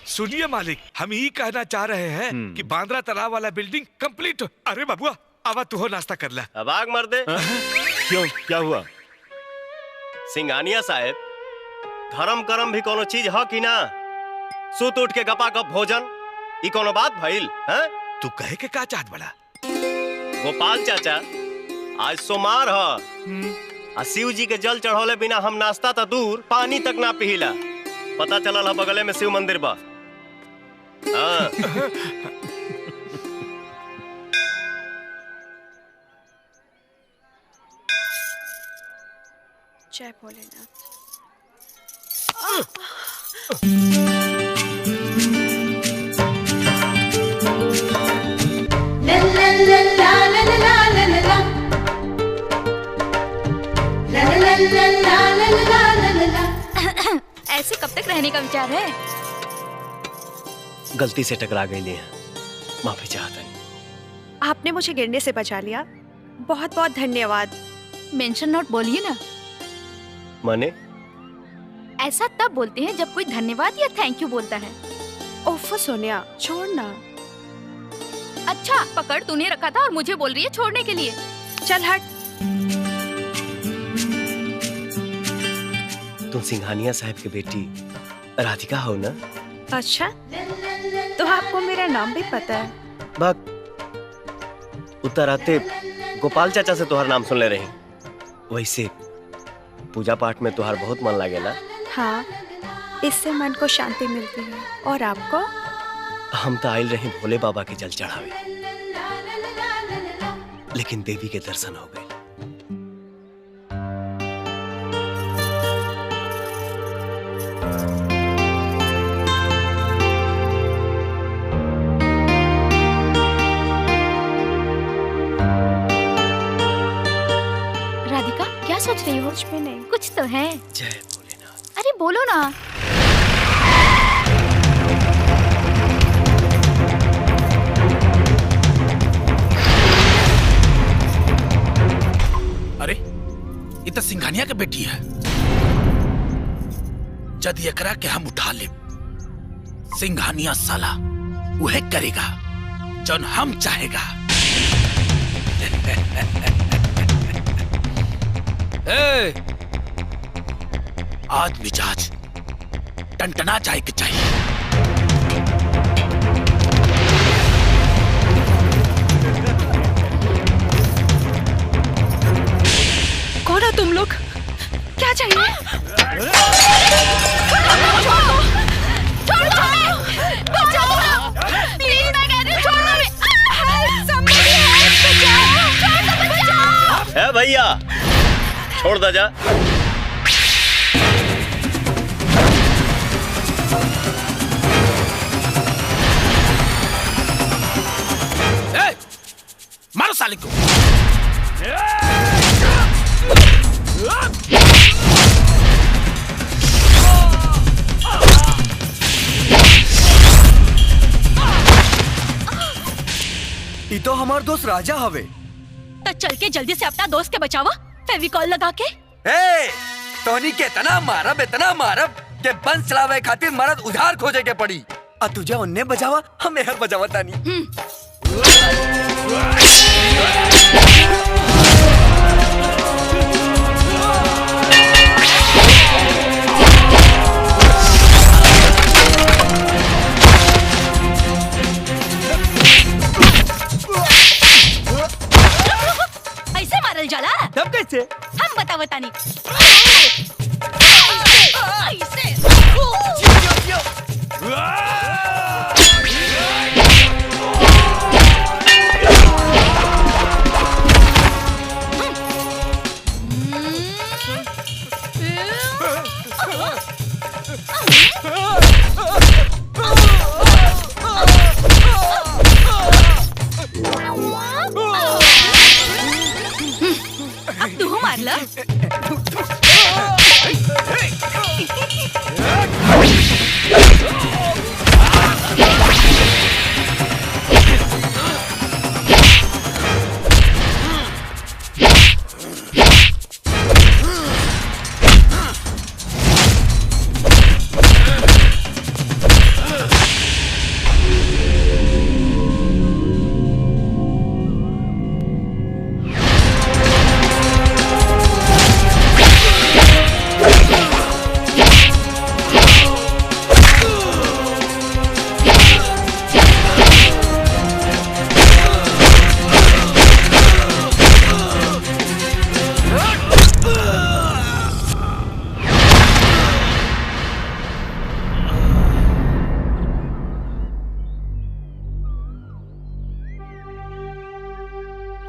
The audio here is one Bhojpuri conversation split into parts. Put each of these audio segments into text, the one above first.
सुनिए मालिक, हम ही कहना चाह रहे हैं कि बांद्रा तालाब वाला बिल्डिंग कंप्लीट। अरे बाबुआ आवा तू हो नाश्ता कर ले। अब आग मर दे। क्यों, क्या हुआ? सिंघानिया साहब, धर्म करम भी कोनो चीज है कि ना? सुत उठ के गपा गप भोजन, ई कोनो बात भइल? हैं? तू कहे के का चाहत बड़ा? गोपाल चाचा, आज सोमवार ह, आ शिव जी के जल चढ़ौले बिना हम नाश्ता तो दूर पानी तक ना पिहिला। पता चलल है बगले में शिव मंदिर बा। हाँ। जय भोलेनाथ। ऐसे कब तक रहने का विचार है? गलती से टकरा गई है, माफी चाहता नहीं। आपने मुझे गिरने से बचा लिया, बहुत बहुत धन्यवाद। मेंशन नोट बोलिए ना। माने? ऐसा तब बोलते हैं जब कोई धन्यवाद या थैंक यू बोलता है। ओफो सोनिया, छोड़ना। अच्छा पकड़, तूने रखा था और मुझे बोल रही है छोड़ने के लिए। चल हट। तुम सिंघानिया साहब की बेटी राधिका हो ना? अच्छा, तो आपको मेरा नाम भी पता है? बात उतर आते गोपाल चाचा से तुम्हारा नाम सुन ले रही। वैसे पूजा पाठ में तुम्हार बहुत मन लागेला। हाँ, इससे मन को शांति मिलती है। और आपको? हम तो आयल रहे भोले बाबा के जल चढ़ावे, लेकिन देवी के दर्शन हो गए। राधिका क्या सोच रही हो? कुछ भी नहीं। कुछ तो है। जय भोलेनाथ। अरे बोलो ना। अरे ये तो सिंघानिया के बेटी है। जद एकरा के हम उठा ले, सिंघानिया साला वह करेगा जौन हम चाहेगा। ए, आज मिजाज टनटना जाए के चाहिए। कौन हो तुम लोग? क्या चाहिए? है भैया, छोड़ दे जा। मारो साले को। ये तो हमार दोस्त राजा हवे। तो चल के जल्दी से अपना दोस्त के बचावा, फेविकॉल लगा के। तोनी के इतना मारब के बंस चलावे खातिर मरद उधार खोजे के पड़ी। आ तुझे उन्ने बजावा, हम यहाँ बजावा तानी। ऐसे मारल जाला? तब कैसे? हम बतावतानी। ऐसे। अब तू मार ला।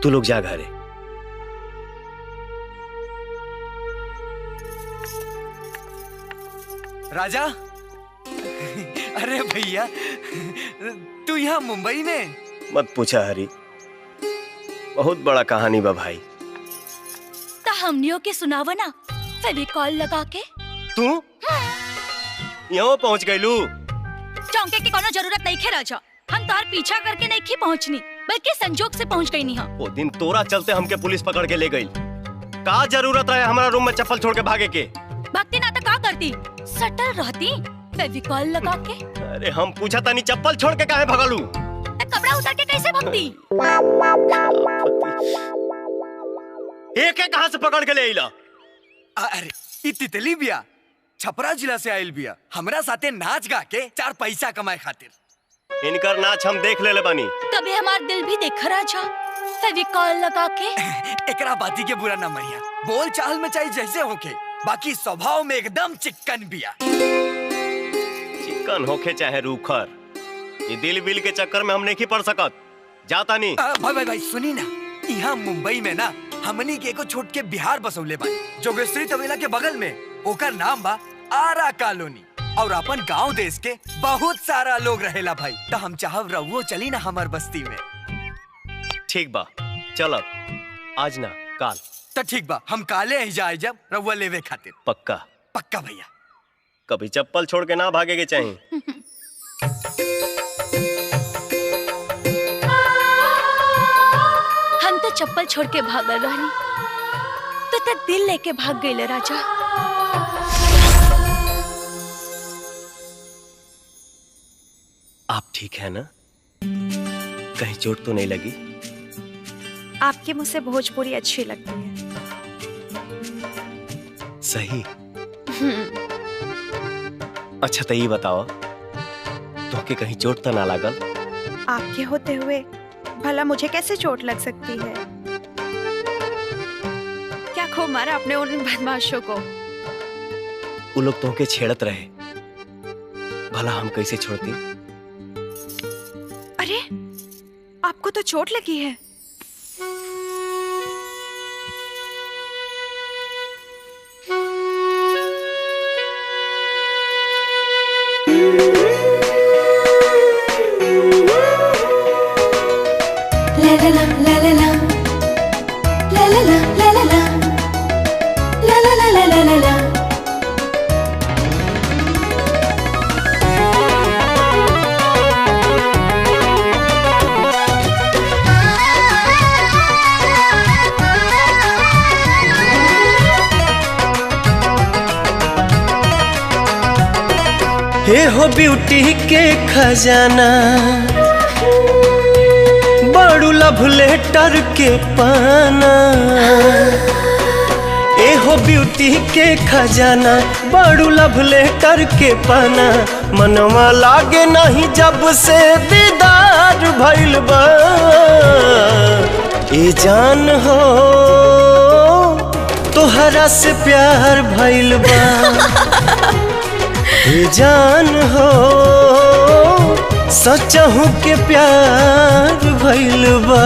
तू लोग जा घरे। राजा, अरे भैया, तू यहाँ मुंबई में? मत पूछा हरी, बहुत बड़ा कहानी बा भाई। ता हमनियों के सुनावा ना, फेविकॉल लगा के। तू यहाँ पहुँच गईलू? चौंके की कोनो जरूरत नहीं खे राजा, हम तार पीछा करके नहीं की पहुँचनी, बल्कि संजोग से पहुँच गई नहीं। वो दिन तोरा चलते हमके पुलिस पकड़ के ले गई। का जरूरत रहे हमारा रूम में चप्पल छोड़ के भागे के? भक्ति ना तो का करती, सटल रहती फेविकॉल लगा के। अरे हम पूछा था नहीं, चप्पल छोड़ के काहे भगलू? कपड़ा उतार के कैसे भक्ति? एक कहाँ से पकड़ के ले आइला? अरे ई तितली बिया, छपरा जिला से आयल बिया, हमरा साथे नाच गा के 4 पैसा कमाए खातिर। इनकर नाच हम देख ले बानी। तभी हमार दिल भी देख राजा, फेविकॉल लगा के। एकरा बाती के बुरा ना मनिया, बोल चाल में चाहे जैसे होके, बाकी स्वभाव में एकदम चिकन बिया। चिकन होके चाहे रूखर, ये दिल बिल के चक्कर में हम नहीं पड़ सकत। जाता नहीं। भाई सुनी ना, यहाँ मुंबई में ना हमनी के एको छोट के बिहार बसौले बा, जोगेश्वरी तबेला के बगल में, ओकर नाम बा आरा कॉलोनी। और अपन गांव देश के बहुत सारा लोग रहेला भाई, तो हम चाहब रहुओ चली ना हमार बस्ती में। ठीक बा, चलब आज ना काल। तो ठीक बा, हम काले ही जाए जब रहुआ लेवे खातिर। पक्का? पक्का भैया। कभी चप्पल छोड़ के ना भागे के चाहिए। हम तो चप्पल छोड़ के भागल रहनी, तो दिल लेके भाग गए राजा। आप ठीक है ना? कहीं चोट तो नहीं लगी? आपके मुँह से भोजपुरी अच्छी लगती है। सही। अच्छा तो ये बताओ, तो के कहीं चोट तो ना लागल? आपके होते हुए भला मुझे कैसे चोट लग सकती है? क्या खूब मारा अपने उन बदमाशों को। वो लोग तो के छेड़त रहे, भला हम कैसे छोड़ती? अरे आपको तो चोट लगी है। हे हो ब्यूटी के खजाना, बड़ू लव लेटर के पाना। ए हो ब्यूटी के खजाना, बड़ू लव लेटर के पाना। मनवा लागे नहीं जब से दीदार भइल बा। ए जान हो तोहरा से प्यार भइल बा। ए जान हो सचहु के प्यार भइल बा।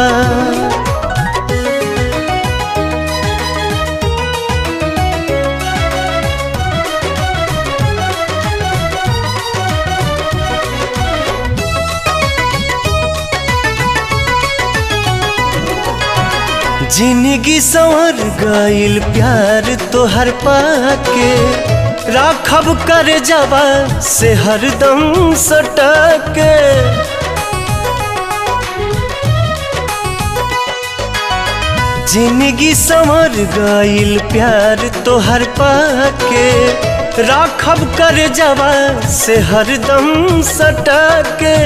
जिंदगी संवर गइल प्यार तोहर पाके। राखब कर जवा से हरदम सटके। जिंदगी संवर गइल प्यार तोहर पाके। राखब कर जवा से हरदम सटके।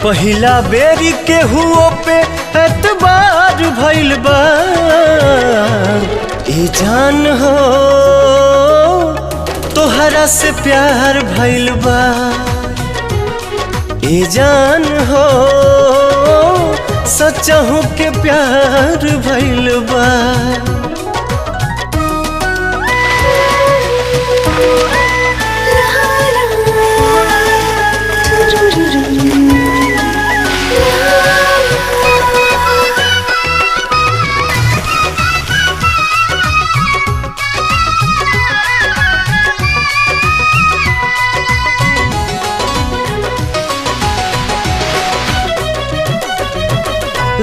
पहिला बेरी के हुओ पे एतबार भइल बा। ए जान हो तोहरा से प्यार भइल बा। ए जान हो सचहु के प्यार भइल बा।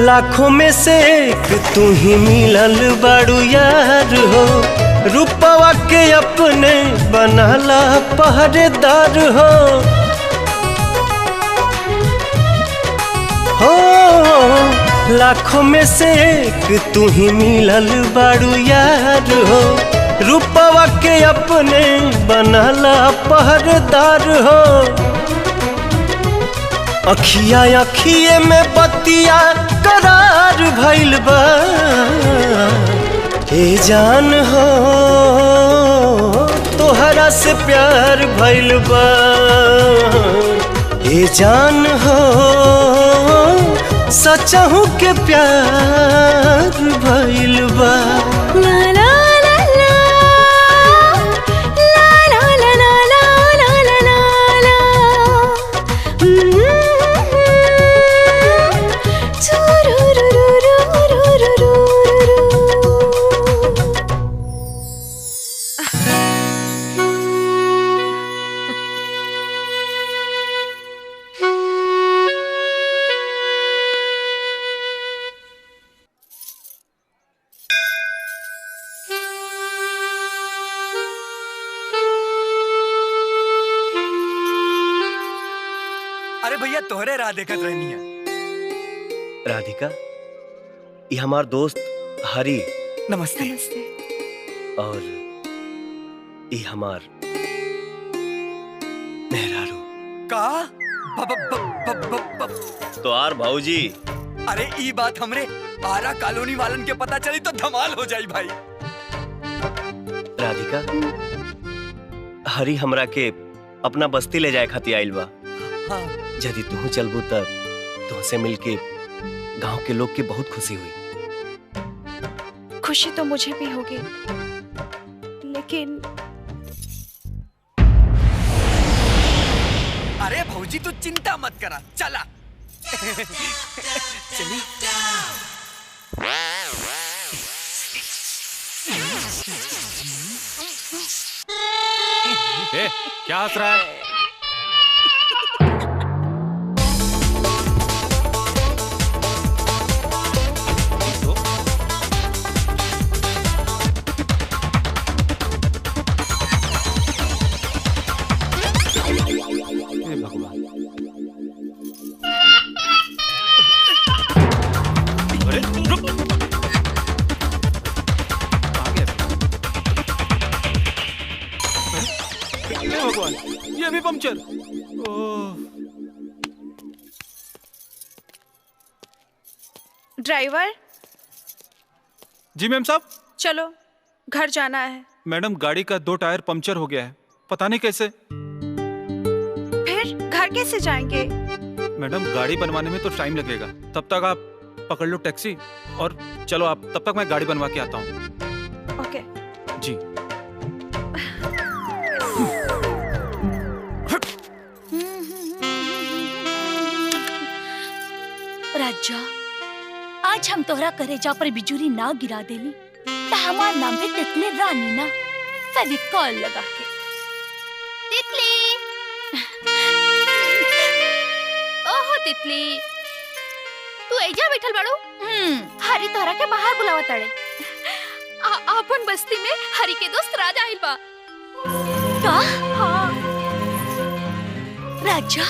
लाखों में से एक तू ही मिलल बाड़ू यार हो, रूपवा के अपने बनाला पहरेदार हो। लाखों में से एक तू ही मिलल बाड़ू यार हो, रूपवा के अपने बनाला पहरेदार हो। अखिया अखिए में बतिया करार भइल बा, ए जान हो तोहरा से प्यार भइल बा, ए जान हो सचहु के प्यार भइल बा। ला ला ला ला ला ला ला ला ला ला ला अरे भैया तोहरे राह देखत रहनी है। राधिका, ये हमार दोस्त हरी। नमस्ते। नमस्ते। और ये हमार मेहरारू। का तो आर भाऊजी। अरे ई बात हमरे आरा कॉलोनी वालन के पता चली तो धमाल हो जाई भाई। राधिका, हरी हमरा के अपना बस्ती ले जाए खातिर आइल बा। हाँ। यदि तू चलबू तब तुमसे मिलके गांव के लोग के बहुत खुशी हुई। खुशी तो मुझे भी होगी, लेकिन अरे भौजी तू चिंता मत करा, चला। चली। क्या हंस रहा है? ये भी पंक्चर। ड्राइवर। जी मैम साहब। चलो घर जाना है। मैडम गाड़ी का 2 टायर पंक्चर हो गया है, पता नहीं कैसे। फिर घर कैसे जाएंगे? मैडम गाड़ी बनवाने में तो टाइम लगेगा, तब तक आप पकड़ लो टैक्सी और चलो आप, तब तक मैं गाड़ी बनवा के आता हूँ। ओके। जी। राजा, आज हम तोहरा करेजा पर बिजुरी ना गिरा देली तो हमार नाम पे तितली रानी ना फेविकॉल लगा के। तितली। ओहो तितली, तू एजा बैठल बाड़ू? हरी तोहरा के बाहर बुलावा ताड़े। अपन बस्ती में हरी के दोस्त राजा आइल बा। का? हाँ। राजा।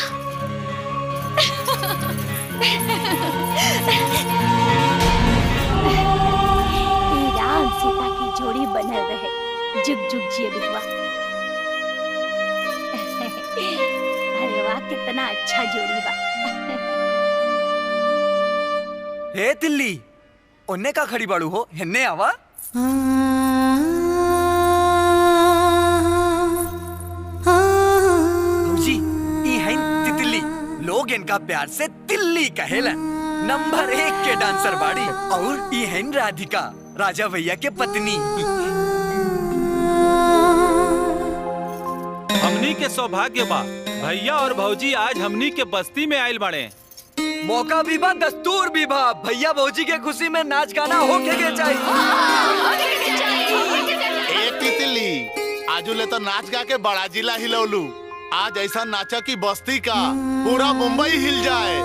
राम सीता की जोड़ी बनल रहे, जुग जुग जिए बिटवा। अरे वाह, कितना अच्छा जोड़ी बा। हे तिल्ली, ओन्ने का खड़ी बाड़ू हो, हेन्ने आवा। भौजी, ई है तितली, लोग इनका प्यार से तिल्ली कहेलन। नंबर 1 के डांसर बाड़ी। और ई है राधिका, राजा भैया के पत्नी। हमनी के सौभाग्य बा, भैया और भौजी आज हमनी के बस्ती में आइल बाड़े। मौका भी बा, दस्तूर भी बा। भैया भौजी के खुशी में नाच गाना होके के चाहिए। ए तितली, आजुले तो नाच गा के बड़ा जिला हिलौलू। आज ऐसा नाचा कि बस्ती का पूरा मुंबई हिल जाए।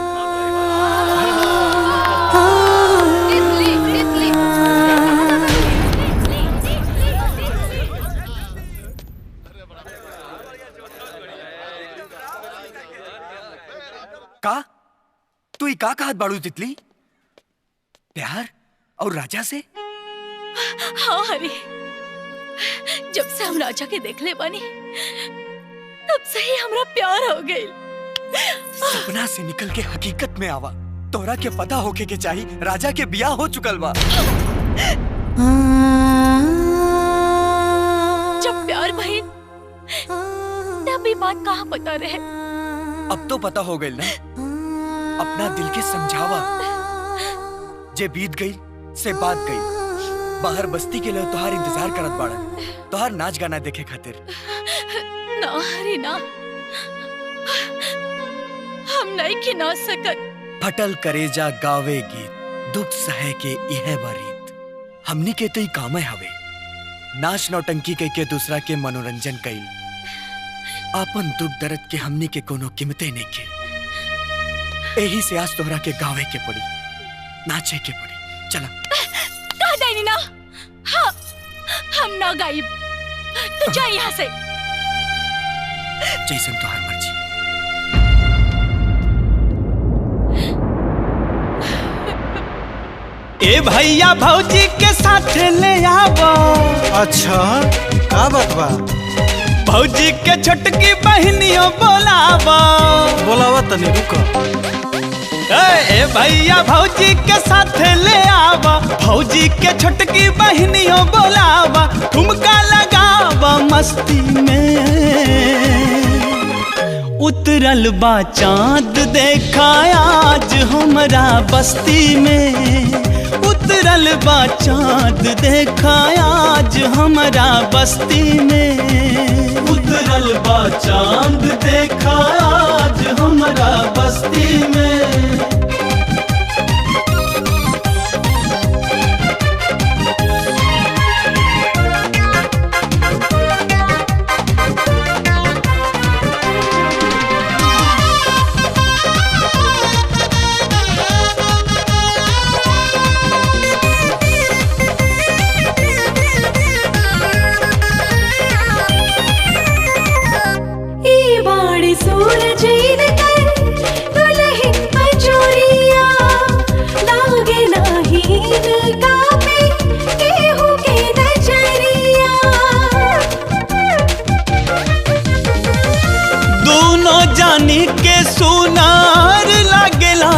का तू ही का कहत बाड़ू तितली? प्यार और राजा से? हाँ हरी, जब से हम राजा के देख ले बानी तब से ही हमरा प्यार हो गई। सपना से निकल के हकीकत में आवा। तोरा के पता होके के चाहिए राजा के बियाह हो चुकल बा। जब प्यार भइल तब ये बात कहाँ पता रहे। अब तो पता हो गई ना। अपना दिल के समझावा। जे बीत गई से बात गई। बाहर बस्ती के लोग तोहार इंतजार करत बाड़न, तोहार नाच गाना देखे खातिर। ना हरी ना, हम नहीं के नाच सकत। फटल करेजा गावे गीत, दुख सहे के इहे बारीत। हमनी के तो ही काम हवे, नाच नौटंकी के दूसरा के मनोरंजन कईल। आपन दुख दर्द के हमनी के कोनो कीमते नहीं के। यही से आज तोहरा के गावे के पड़ी, नाचे के पड़ी। चला कह देनी ना। हाँ, हम ना गाइब। तू जा यहाँ से। जैसन तोहार मर्जी। ए भैया भौजी के साथ ले आवो। अच्छा का बात बा? भौजी के छोटकी बहनियों बोलावा। बोलावा तनी रुको। ए भैया भौजी के साथ ले आवा। भौजी के छोटकी बहनियों बोलावा। ठुमका लगावा मस्ती में। उतरल बा चाँद देखा आज हमरा बस्ती में। उतरल बा चाँद देखा आज हमरा बस्ती में। उतरल बा चाँद देखा आज हमरा बस्ती में।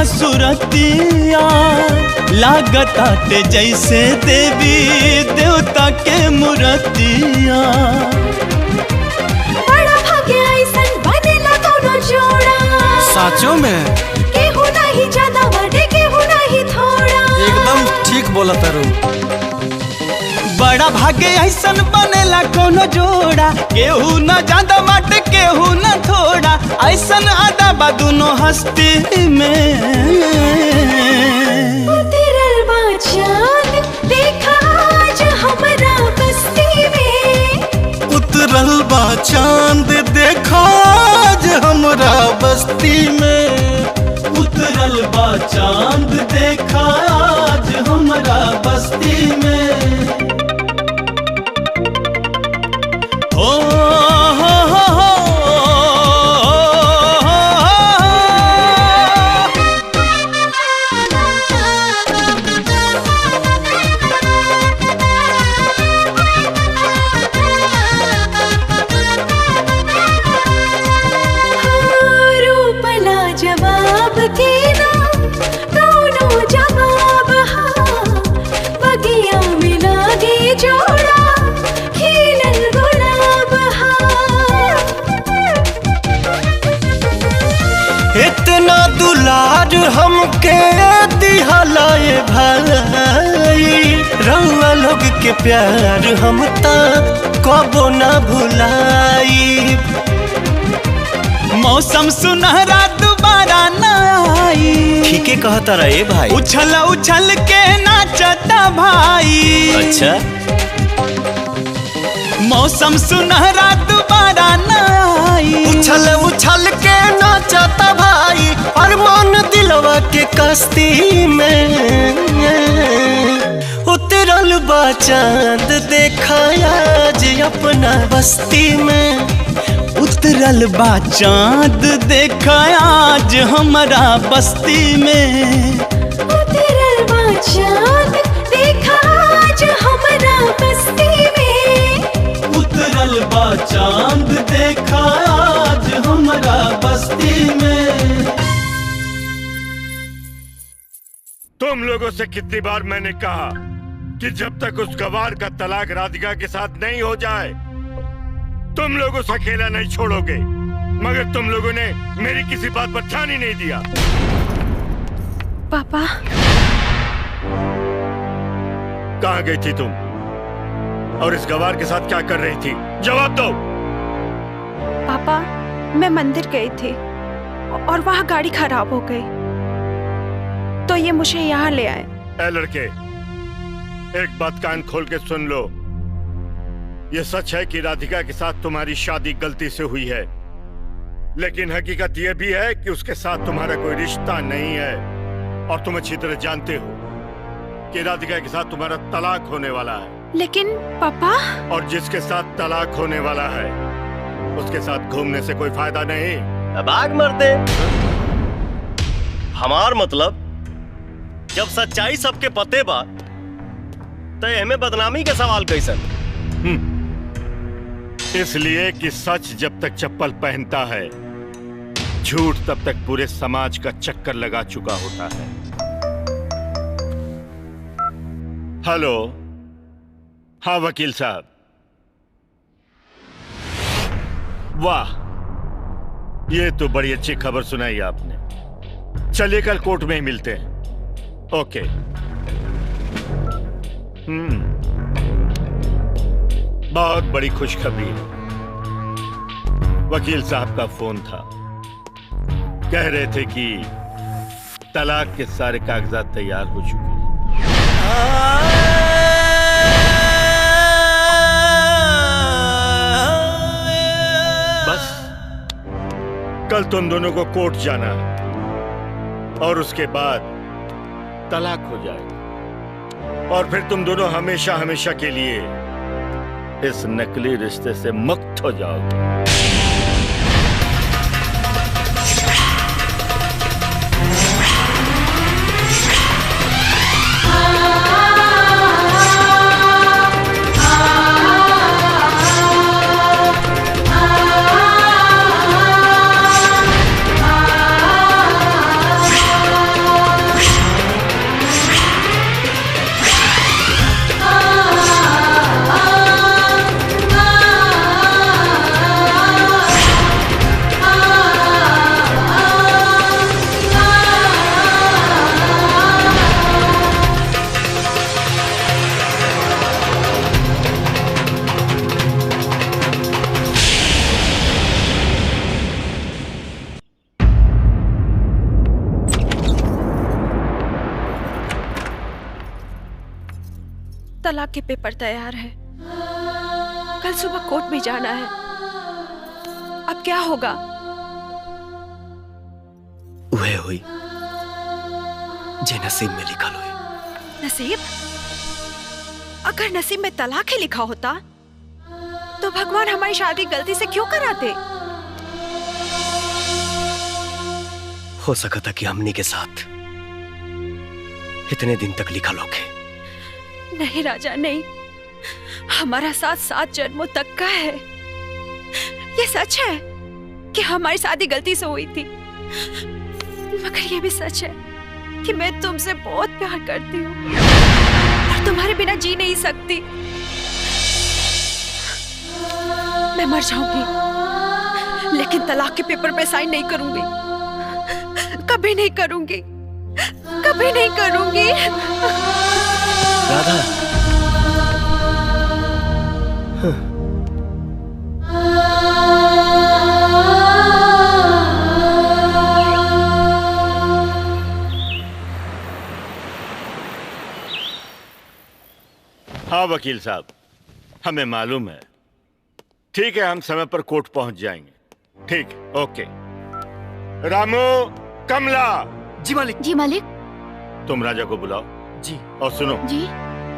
सुरतिया लागताटे जैसे देवी देवता के मूर्तिया। बड़ा भाग्य ऐसन बनेला कोनो जोड़ा। साचो में केहू नहीं ज्यादा बड़े केहू नहीं थोड़ा। एकदम ठीक बोला तारू। बड़ा भाग्य ऐसन बनेला कोनो जोड़ा। केहू न ज्यादा मट केहू न थोड़ा। ऐसन आदा बा दोनों हस्ती में। उतरल बा चाँद देखा आज हमरा बस्ती में। उतरल बा चाँद देखा आज हमरा बस्ती में। उतरल बा चाँद देखा आज हमरा बस्ती में। ओ हो हो हो। रूपला जवाब के ना दोनों जवाब। हाँ बगिया में लागे जोड़ा खिलल गुलाब। इतना दुलार हमके दिहलाए भाई। रउआ लोग के प्यार हम ता कबो ना भुलाई। मौसम सुनहरा दोबारा ना आई। ठीक है कहता रहे भाई। उछल उछल के नाचता भाई। अच्छा मौसम सुनहरा दोबारा ना आई। उछल उछल के नाचता भाई। अरमान दिलवा के कश्ती में। उतरल बा चाँद देखा आज अपना बस्ती में। उतरल बा चांद देखा आज हमारा बस्ती में। उतरल बा चांद देखा आज हमारा बस्ती में। उतरल बा चांद देखा आज हमारा बस्ती में। तुम लोगों से कितनी बार मैंने कहा कि जब तक उस गवार का तलाक राधिका के साथ नहीं हो जाए तुम लोग उसे अकेला नहीं छोड़ोगे, मगर तुम लोगों ने मेरी किसी बात पर ध्यान ही नहीं दिया। पापा कहाँ गई थी तुम और इस गवार के साथ क्या कर रही थी? जवाब दो। पापा मैं मंदिर गई थी और वहाँ गाड़ी खराब हो गई तो ये मुझे यहाँ ले आए। ए लड़के, एक बात कान खोल के सुन लो। ये सच है कि राधिका के साथ तुम्हारी शादी गलती से हुई है, लेकिन हकीकत यह भी है कि उसके साथ तुम्हारा कोई रिश्ता नहीं है और तुम अच्छी तरह जानते हो कि राधिका के साथ तुम्हारा तलाक होने वाला है। लेकिन पापा, और जिसके साथ तलाक होने वाला है उसके साथ घूमने से कोई फायदा नहीं। अब आग मरते। हमार मतलब जब सच्चाई सबके पते बा तो हमें बदनामी के सवाल कैसन? इसलिए कि सच जब तक चप्पल पहनता है झूठ तब तक पूरे समाज का चक्कर लगा चुका होता है। हेलो, हाँ वकील साहब। वाह, ये तो बड़ी अच्छी खबर सुनाई आपने। चलिए कल कोर्ट में ही मिलते हैं। ओके। बहुत बड़ी खुशखबरी है। वकील साहब का फोन था, कह रहे थे कि तलाक के सारे कागजात तैयार हो चुके हैं। बस कल तुम दोनों को कोर्ट जाना है और उसके बाद तलाक हो जाएगा और फिर तुम दोनों हमेशा हमेशा के लिए इस नकली रिश्ते से मुक्त हो जाओगे। तलाक के पेपर तैयार है, कल सुबह कोर्ट भी जाना है। अब क्या होगा? वह हुई जे नसीब में लिखा हुई। नसीब? अगर नसीब में तलाक ही लिखा होता तो भगवान हमारी शादी गलती से क्यों कराते? हो सका था कि हमनी के साथ इतने दिन तक लिखा लोगे। नहीं राजा, नहीं। हमारा साथ 7 जन्मों तक का है। ये सच है कि हमारी शादी गलती से हुई थी, मगर ये भी सच है कि मैं तुमसे बहुत प्यार करती हूँ और तुम्हारे बिना जी नहीं सकती। मैं मर जाऊंगी लेकिन तलाक के पेपर पे साइन नहीं करूंगी। कभी नहीं करूंगी, कभी नहीं करूंगी। राधा, हाँ वकील साहब, हमें मालूम है। ठीक है, हम समय पर कोर्ट पहुंच जाएंगे। ठीक, ओके। रामू, कमला। जी मालिक। जी मालिक। तुम राजा को बुलाओ। जी। और सुनो जी।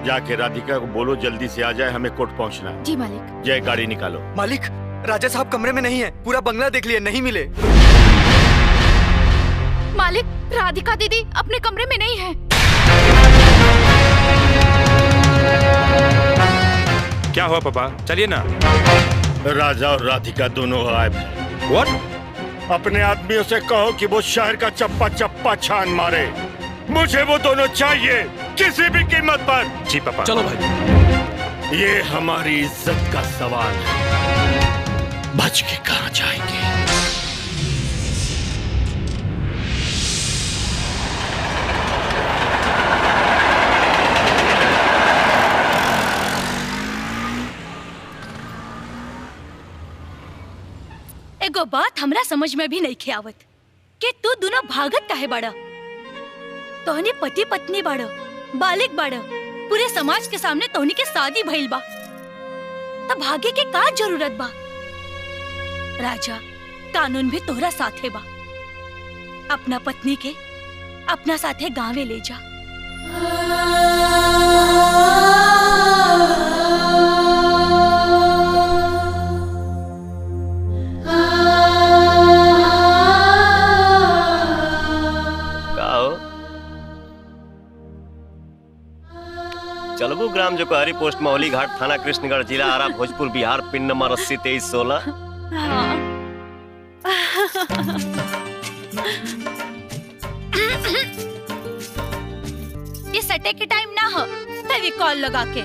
जाके राधिका को बोलो जल्दी से आ जाए, हमें कोर्ट पहुंचना है। जी मालिक। जय, गाड़ी निकालो। मालिक, राजा साहब कमरे में नहीं है, पूरा बंगला देख लिया, नहीं मिले। मालिक, राधिका दीदी अपने कमरे में नहीं है। क्या हुआ पापा? चलिए ना। राजा और राधिका दोनों गायब हैं। What? अपने आदमियों से कहो कि वो शहर का चप्पा चप्पा छान मारे। मुझे वो दोनों चाहिए, किसी भी कीमत पर। जी पापा। चलो भाई। ये हमारी इज्जत का सवाल है। बच के कहाँ जाएंगे? एगो बात हमरा समझ में भी नहीं खियावत कि तू दोनों भागत काहे बाड़ा। तोहनी पति पत्नी बाड़ा, बालिक बाड़ा, पूरे समाज के सामने तोहनी के शादी भइल बा, तब भागे के का जरूरत बा? राजा, कानून भी तोहरा साथे बा। अपना पत्नी के अपना साथे गांवे ले जा। चलबू ग्राम जोकहरी पोस्ट मौली घाट थाना कृष्णगढ़ जिला आरा भोजपुर बिहार पिन नंबर 80 23 16। ये सटे के टाइम ना हो, तभी कॉल लगा के।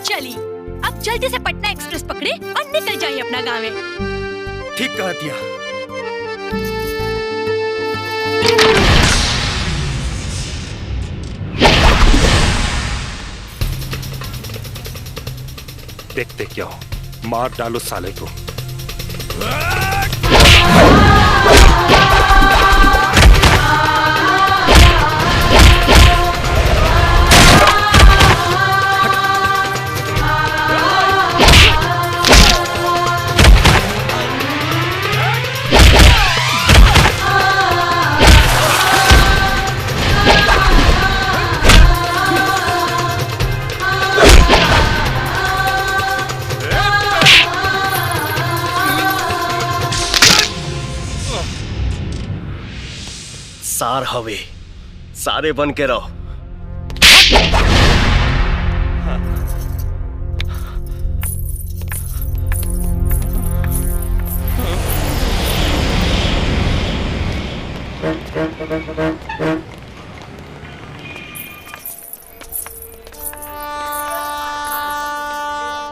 चली अब जल्दी से पटना एक्सप्रेस पकड़े और निकल जाइए अपना गाँव में। ठीक कह दिया। देखते क्या हो, मार डालो साले को। सार हवे, सारे बन के रहो।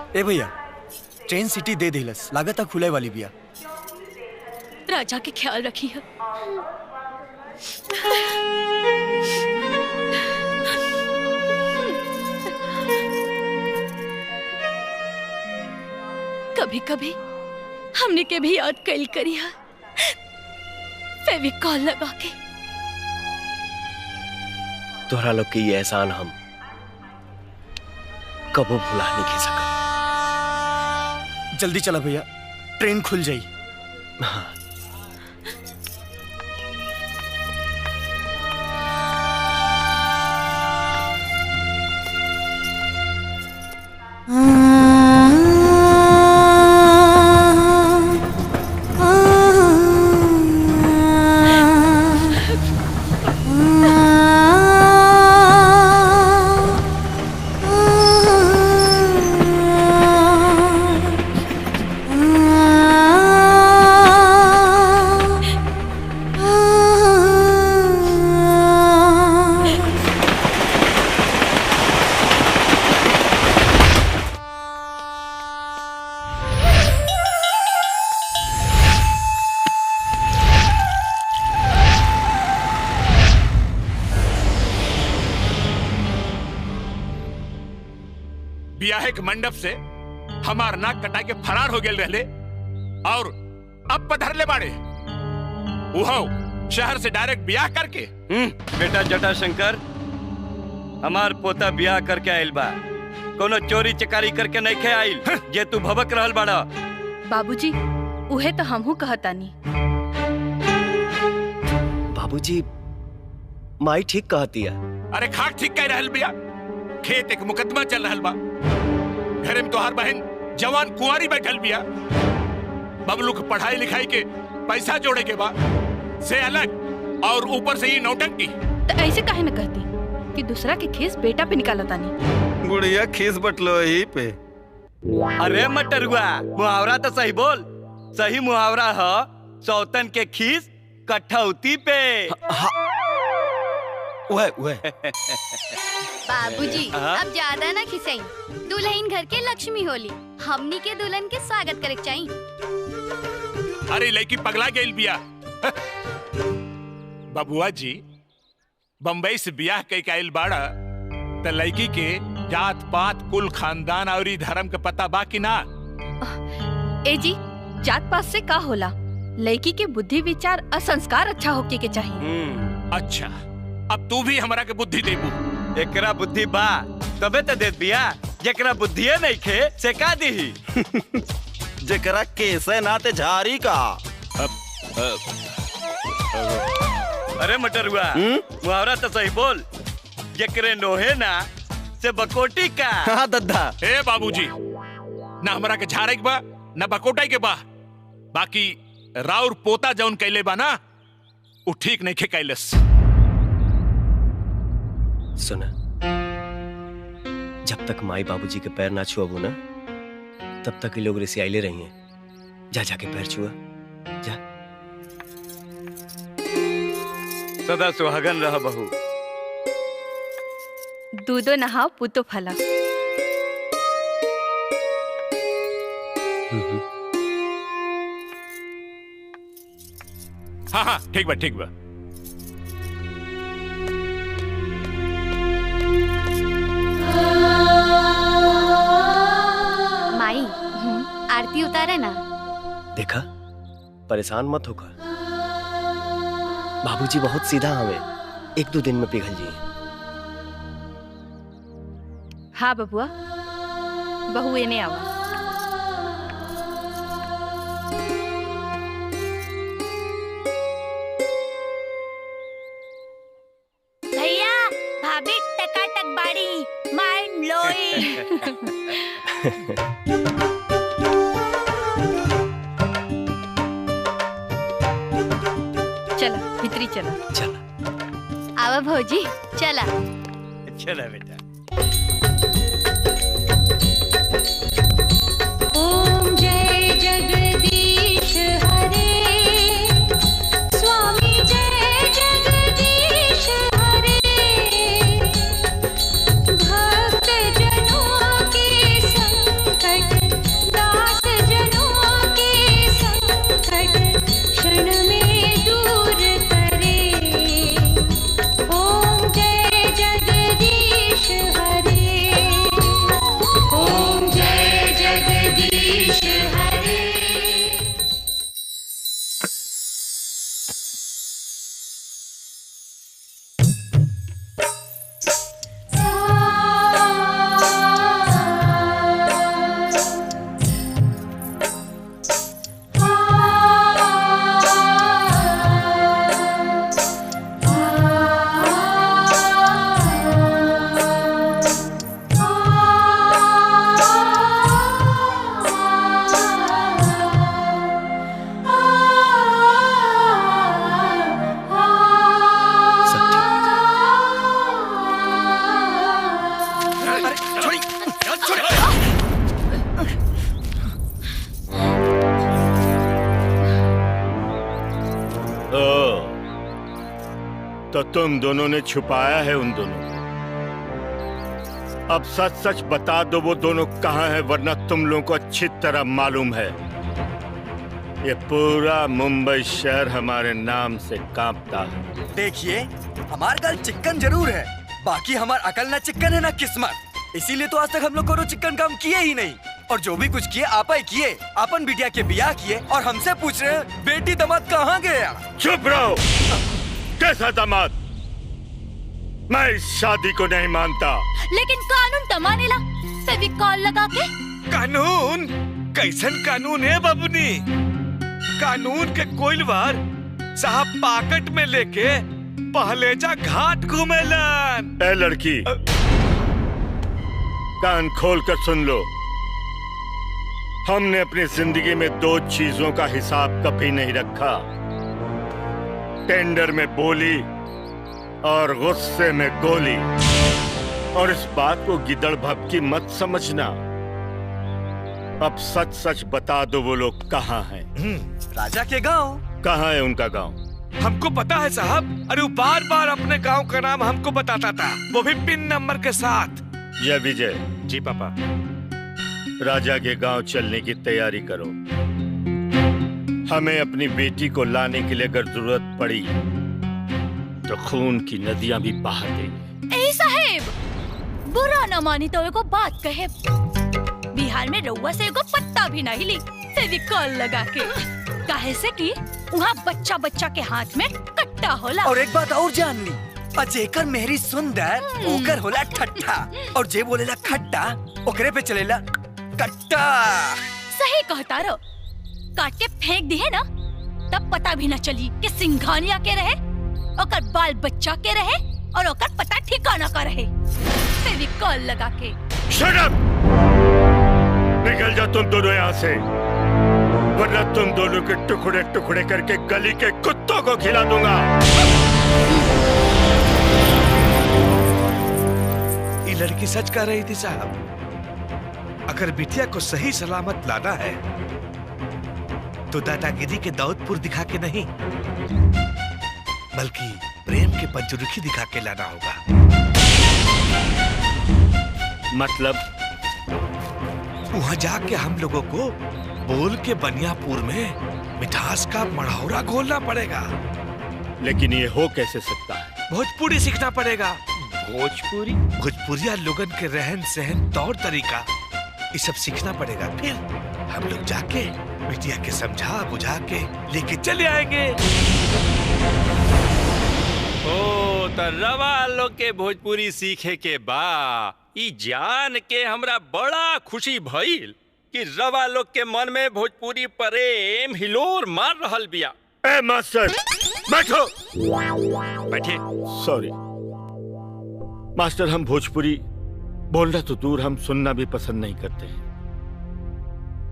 ए भैया, ट्रेन सिटी दे दिलस, लागत खुले वाली बिया। राजा के ख्याल रखिए। कभी कभी हमने के भी याद कैल करिया, फेविकॉल लगा के। तोहरा लोग के ये एहसान हम कबो भुला नहीं की सकत। जल्दी चला भैया, ट्रेन खुल जाई। हाँ। ब्याह के मंडप से हमार नाक कटा के फरार हो गेल रहले और अब पधर ले बाड़े उहो शहर से डायरेक्ट ब्याह करके। बेटा जटाशंकर, हमार पोता ब्याह करके आइल बा, कोनो चोरी चकारी करके नहीं खे आइल जे तू भबक रहल बाड़ा। बाबूजी, उहे तो हमहू कहतानी। बाबूजी, माई ठीक कहती है। अरे खाक ठीक कह रहल बिया, खेत एक मुकदमा चल रहा बा। घरे में तोहार बहन जवान कुंवारी बैठल बिया। बबलू के पढ़ाई लिखाई के पैसा जोड़े के बा से अलग और ऊपर से ये नौटंकी। तो ऐसे काहे न कहती कि दूसरा के खीस बेटा पे निकाला तानी। गुड़िया खीस बटलो ही पे। अरे मटरुआ, मुहावरा तो सही बोल। सही मुहावरा है सौतन के खीस कठौती पे। बाबूजी अब ज्यादा ना खिसाई। दुल्हन घर के लक्ष्मी होली, हमनी के दुल्हन के स्वागत करे चाहिए। अरे लड़की पगला गेल बिया। बबुआ जी बम्बई से बियाह कई आइल बाड़ा त लड़की के जात पात कुल खानदान और धर्म के पता बा कि ना? ए जी जात पात से का होला, लड़की के बुद्धि विचार और संस्कार अच्छा होके के चाहिए। अच्छा अब तू भी हमरा के बुद्धि देबू। एकरा बुद्धि बा तबे तो देत बिया। जेकरा बुद्धिए नहीं खे से का दीही। जेकरा केसे नाते झारी का। अरे मटरुआ मुहावरा तो सही बोल। जेकरे नोहे ना से बकोटी का। हाँ दद्दा। ए बाबूजी ना हमरा के झारे के बा ना बकोटाई के बा। बाकी राउर पोता जौन कैले बा ना उ ठीक नहीं खे कैलस। सुना, जब तक माई बाबूजी के पैर ना छुआबू ना तब तक ये लोग रिसियाइले रही हैं। जा जाके पैर छुआ जा। सदा सुहागन रह बहू। दूधो नहाओ पुतो फला। हाँ हाँ ठीक बा ठीक बा। माई आरती उतारे ना। देखा परेशान मत होकर। बाबूजी बहुत सीधा हमें 1-2 दिन में पिघल जी। हाँ बबुआ, बहू एने आवा। भैया भाभी टकाटक बाड़ी माइंड ब्लोइंग। चला भितरी चला। आवा भौजी चला। चला बेटा। ओम जय जगदीश हरे, स्वामी जय जगदीश हरे। भक्त जनों के संकट, दास जनों के संकट क्षण में दूर करे। ओम जय जगदीश हरे, ओम जय जगदीश हरे। तो तुम दोनों ने छुपाया है उन दोनों को। अब सच सच बता दो वो दोनों कहाँ हैं, वरना तुम लोगों को अच्छी तरह मालूम है ये पूरा मुंबई शहर हमारे नाम से कांपता है। देखिए हमार गल चिकन जरूर है, बाकी हमार अकल ना चिकन है ना किस्मत। इसीलिए तो आज तक हम लोग को चिकन काम किए ही नहीं। और जो भी कुछ किए आपा ही किए। अपन बिटिया के बियाह किए और हमसे पूछ रहे हैं बेटी दामाद कहाँ गया। चुप रहो। कैसा दामाद? मैं इस शादी को नहीं मानता। लेकिन कानून तमानेला फेविकॉल लगा के। कानून? कैसन कानून है बाबूनी? कानून के कोइलवार साहब पाकट में लेके पहलेजा घाट घूमेलन। ए लड़की, कान खोल कर सुन लो। हमने अपनी जिंदगी में 2 चीजों का हिसाब कभी नहीं रखा, टेंडर में बोली और गुस्से में गोली। और इस बात को गिदड़ भभकी मत समझना। अब सच सच बता दो, वो लोग कहाँ हैं? राजा के गांव। कहाँ है उनका गांव? हमको पता है साहब। अरे वो बार बार अपने गांव का नाम हमको बताता था, वो भी पिन नंबर के साथ। जय विजय। जी पापा। राजा के गांव चलने की तैयारी करो। हमें अपनी बेटी को लाने के लिए अगर जरूरत पड़ी तो खून की नदियां भी बहा देंगे। ए साहेब, बुरा न मानी तो एगो बात कहे। बिहार में रउआ से एगो पत्ता भी नहीं ली फेविकॉल लगा के, काहे से कि वहाँ बच्चा बच्चा के हाथ में कट्टा होला। और एक बात और जान ली, जेकर मेहरी सुंदर ओकर होला ठट्ठा, और जे बोलेला खट्टा ओकरे पे चलेला कट्टा। सही कहता रो, काट के फेंक दी है ना तब पता भी न चली कि सिंघानिया के रहे, ओकर बाल बच्चा के रहे और ओकर पता ठिकाना का रहे। फेविकॉल लगा के। Shut up! निकल जा तुम दोनों यहाँ से, वरना तुम दोनों के टुकड़े टुकड़े करके गली के कुत्तों को खिला दूंगा। ये लड़की सच कह रही थी साहब। अगर बिटिया को सही सलामत लाना है तो दादागिरी के दाऊदपुर दिखा के नहीं, बल्कि प्रेम के पंचरुखी दिखा के लाना होगा। मतलब वहाँ जाके हम लोगों को बोल के बनियापुर में मिठास का मढ़ौरा घोलना पड़ेगा। लेकिन ये हो कैसे सकता है? भोजपुरी सीखना पड़ेगा। भोजपुरी? भोजपुरिया लोगन के रहन सहन, तौर तरीका, ये सब सीखना पड़ेगा। फिर हम लोग जाके बिटिया के समझा बुझा के लेके चले आएंगे। ओ तो रवा लोग के भोजपुरी सीखे के बा, ई जान के हमरा बड़ा खुशी भइल कि रवा लोग के मन में भोजपुरी प्रेम हिलोर मार रहल बिया। ए मास्टर, बैठो। बैठे। सॉरी मास्टर, हम भोजपुरी बोलना तो दूर, हम सुनना भी पसंद नहीं करते हैं,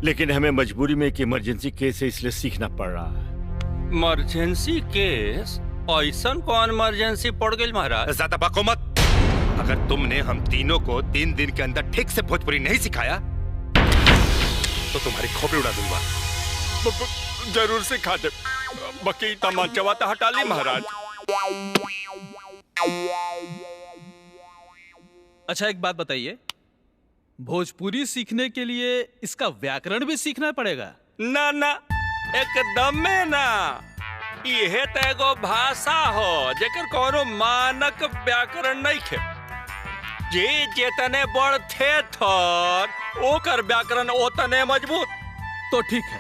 लेकिन हमें मजबूरी में एक इमरजेंसी केस है, इसलिए सीखना पड़ रहा है। इमरजेंसी केस? ऐसन कौन इमरजेंसी पड़ गई महाराज? ज्यादा बको मत। अगर तुमने हम तीनों को 3 दिन के अंदर ठीक से भोजपुरी नहीं सिखाया तो तुम्हारी खोपड़ी उड़ा दूंगा। जरूर सिखा दे। बाकी तमाचा तो हटा ली महाराज। अच्छा एक बात बताइए, भोजपुरी सीखने के लिए इसका व्याकरण भी सीखना पड़ेगा? ना ना, एकदम में ना। यह तो एगो भाषा हो जेकर कोनो मानक व्याकरण नहीं खे। जे जेतने बड़ थे थर ओकर व्याकरण ओतने मजबूत। तो ठीक है,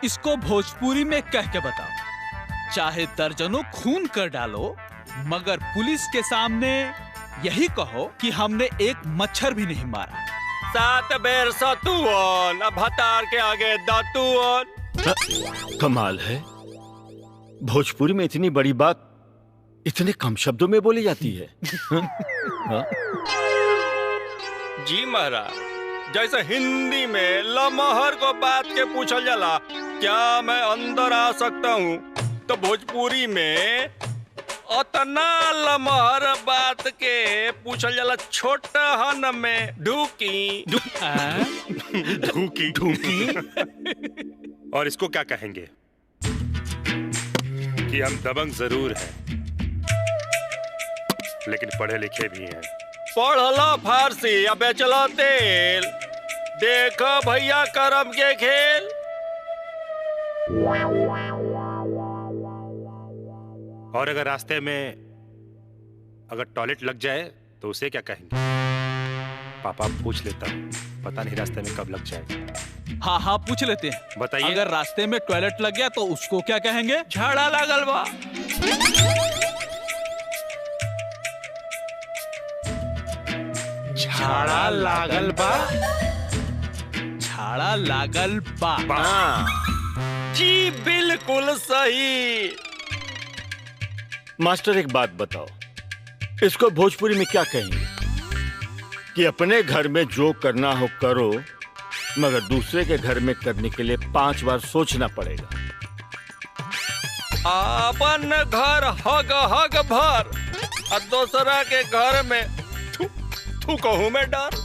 इसको भोजपुरी में कह के बताओ। चाहे दर्जनों खून कर डालो, मगर पुलिस के सामने यही कहो कि हमने एक मच्छर भी नहीं मारा। 7 बेर सतुअन, अब हतार के आगे दातुअन। कमाल है, भोजपुरी में इतनी बड़ी बात इतने कम शब्दों में बोली जाती है। हाँ? जी महाराज, जैसे हिंदी में लमहर को बात के पूछल जाला क्या मैं अंदर आ सकता हूँ, तो भोजपुरी में उतना लमहर बात के पूछल जाला छोटहन में ढूकी। ढूकी ढूकी। और इसको क्या कहेंगे कि हम दबंग जरूर हैं, लेकिन पढ़े लिखे भी हैं। पढ़ला फारसी या बेचला तेल, देखो भैया करम के खेल। और अगर रास्ते में अगर टॉयलेट लग जाए तो उसे क्या कहेंगे? पापा पूछ लेता हूँ, पता नहीं रास्ते में कब लग जाए। हाँ हाँ पूछ लेते हैं। बताइए। अगर रास्ते में टॉयलेट लग गया तो उसको क्या कहेंगे? झाड़ा लागल बा। झाड़ा लागल बा। झाड़ा लागल बा। जी बिल्कुल सही। मास्टर एक बात बताओ, इसको भोजपुरी में क्या कहेंगे? कि अपने घर में जो करना हो करो, मगर दूसरे के घर में करने के लिए 5 बार सोचना पड़ेगा। अपन घर हग हग भर और दूसरा के घर में थू कहूँ में डर।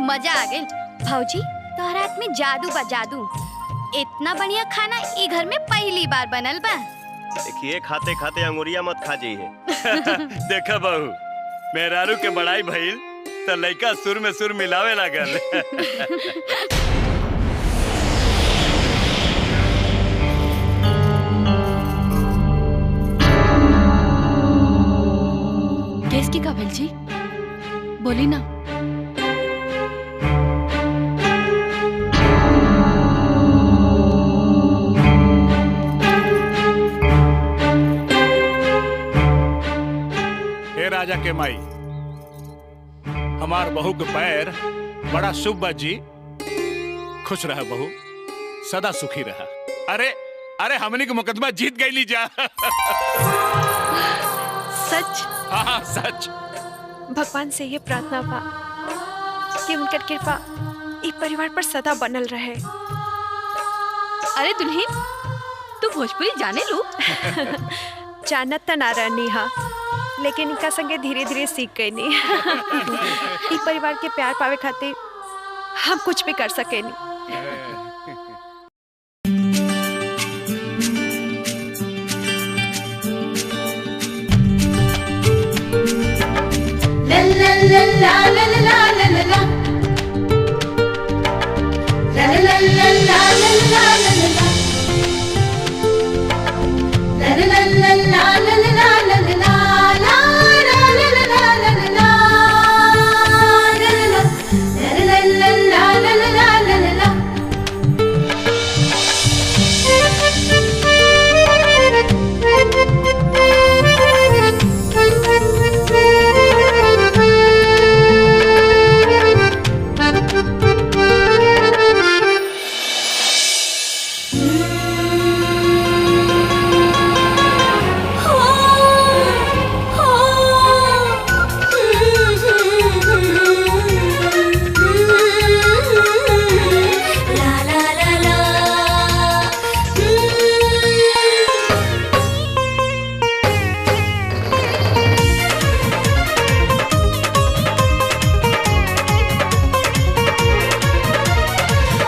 मजा आ गई। भौजी तोहरा हाथ में जादू बा जादू। इतना बढ़िया खाना ई घर में पहली बार बनल बा। देखिए खाते खाते अंगुरिया मत खा जाइए। देखा बहू, मेहरारू के बड़ाई भइल तो लइका सुर में सुर मिलावे लागल। केस की का भेल जी? बोली ना। राजा के माई, हमार बहू के पैर बड़ा शुभ बा जी। खुश रहा बहू, सदा सुखी रहा। अरे अरे हमनी के मुकदमा जीत गई ली जा। सच? हाँ सच। भगवान से ये प्रार्थना बा कि उनकर कृपा इस परिवार पर सदा बनल रहे। अरे दुल्हन, तू भोजपुरी जाने लू? जानत त ना रहनी हा, लेकिन इनका संगे धीरे धीरे सीख गई नी। इस परिवार के प्यार पावे खातिर हम कुछ भी कर सके नी। ला ला ला ला ला ला ला ला ला ला ला ला ला ला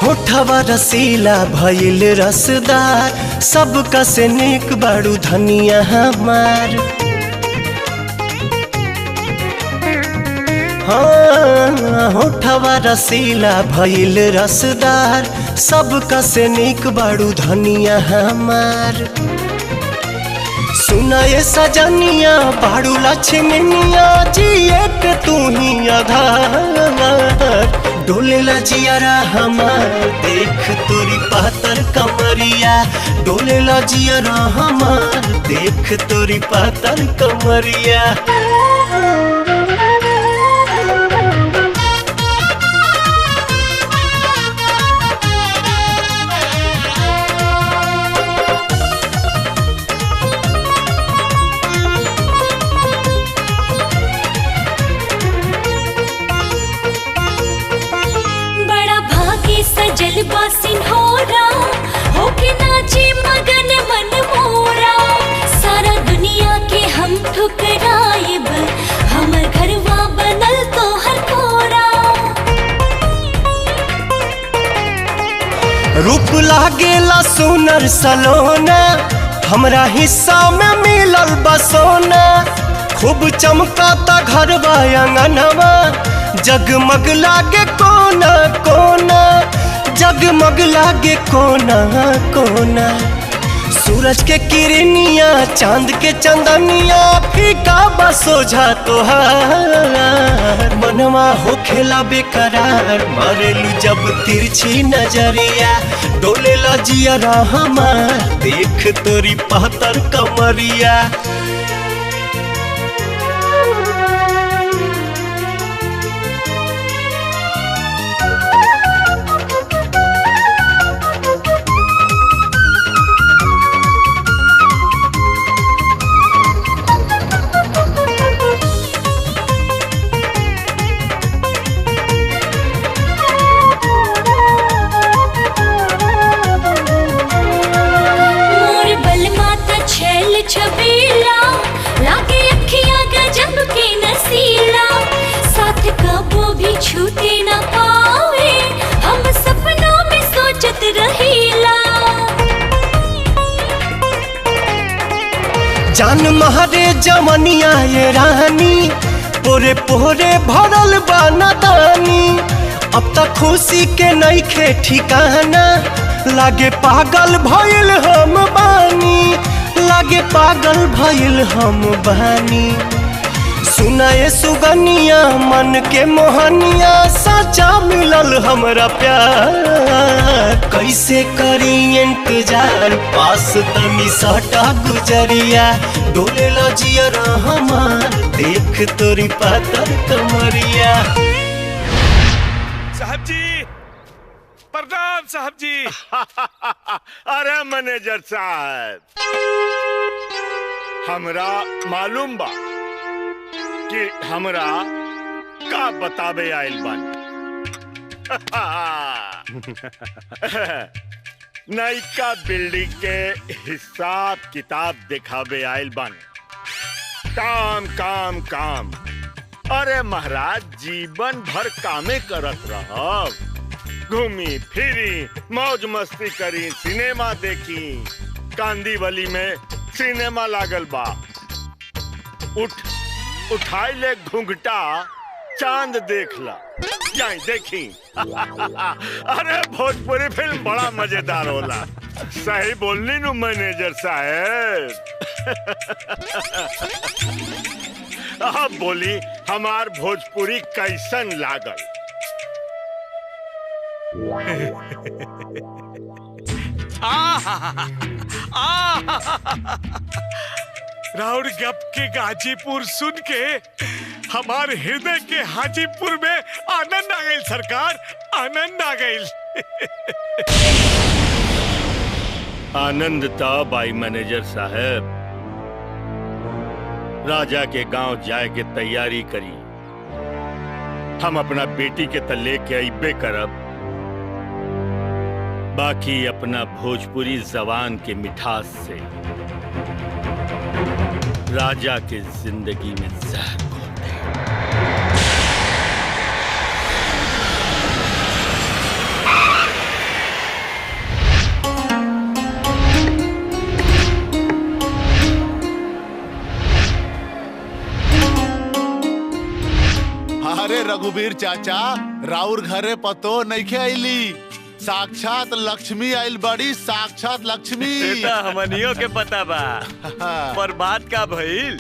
होठवा रसीला भइल रसदार, सबका से निक बाड़ू धनिया हमार। हाँ, होठवा रसीला भइल रसदार, सबका से निक बाड़ू धनिया हमार। सुना ये सजनिया बाड़ू लक्ष्मनिया, जिए के तू ही आधार। डोलेला जियारा हमार देख तोरी पातर कमरिया, डोलेला जियारा हमार देख तोरी पातर कमरिया। सजल बा सिन्होरा, होके नाचे मगन मन मोरा। सारा दुनिया के हम ठुकराएब, हमर घरवा बनल तोहर कोरा। रूप लागेला सुनर सलोना, हमरा हिस्सा में मिलल बसोना। खूब चमकाता घरवा अंगनवा, जगमग लागे कोना कोना, जगमग लागे कोना कोना। सूरज के किरनिया चांद के चंदनिया फीका बसोझा तोहार मनवा होखेला बेकरार मारेलू जब तिरछी नजरिया डोलेला जियरा हमार देख तोरी पातर कमरिया। छबीला लागे अखियां गजब के नसीला साथ कबो भी छूटे न पावे हम सपनों में सोचत रहीला। जान महरे जमनिया ये रानी पोरे पोरे भरल बानादानी अब तक खुशी के नइखे ठिकाना लागे पागल भइल हम बानी लागे पागल भइल हम बानी। सुनाए सुगनिया मन के मोहनिया सच्चा मिलल हमरा प्यार कैसे करी इंतजार पास तनी सटा गुजरिया डोलेला जियरा हमार देख तोरी पातर कमरिया। साहब जी प्रणाम साहब जी। अरे मैनेजर साहब हमरा मालूम बा कि हमरा का बतावे आइल बानी। नयका बिल्डिंग के हिसाब किताब दिखावे आइल बानी। काम काम काम। अरे महाराज जीवन भर कामे करत रहब घूमी फिरी मौज मस्ती करी सिनेमा देखी कांदीवली में सिनेमा लागल बा उठाई ले घुंघटा चांद देख ला जाई देखी। अरे भोजपुरी फिल्म बड़ा मजेदार होला। सही बोलनी नु मैनेजर साहब। अब बोली हमार भोजपुरी कैसन लागल। राउर गप के गाजीपुर सुन के हमार हृदय के हाजीपुर में आनंद आ गई सरकार आनंद आ गई। आनंद तब आई मैनेजर साहब राजा के गांव जाए के तैयारी करी। हम अपना बेटी के तले के अइबे करब बाकी अपना भोजपुरी जबान के मिठास से राजा के जिंदगी में जहर घोल दे। अरे रघुवीर चाचा राउर घरे पतो नइखे आइली साक्षात लक्ष्मी आइल बड़ी साक्षात लक्ष्मी। हमनियों के पता बा पर बात का भइल।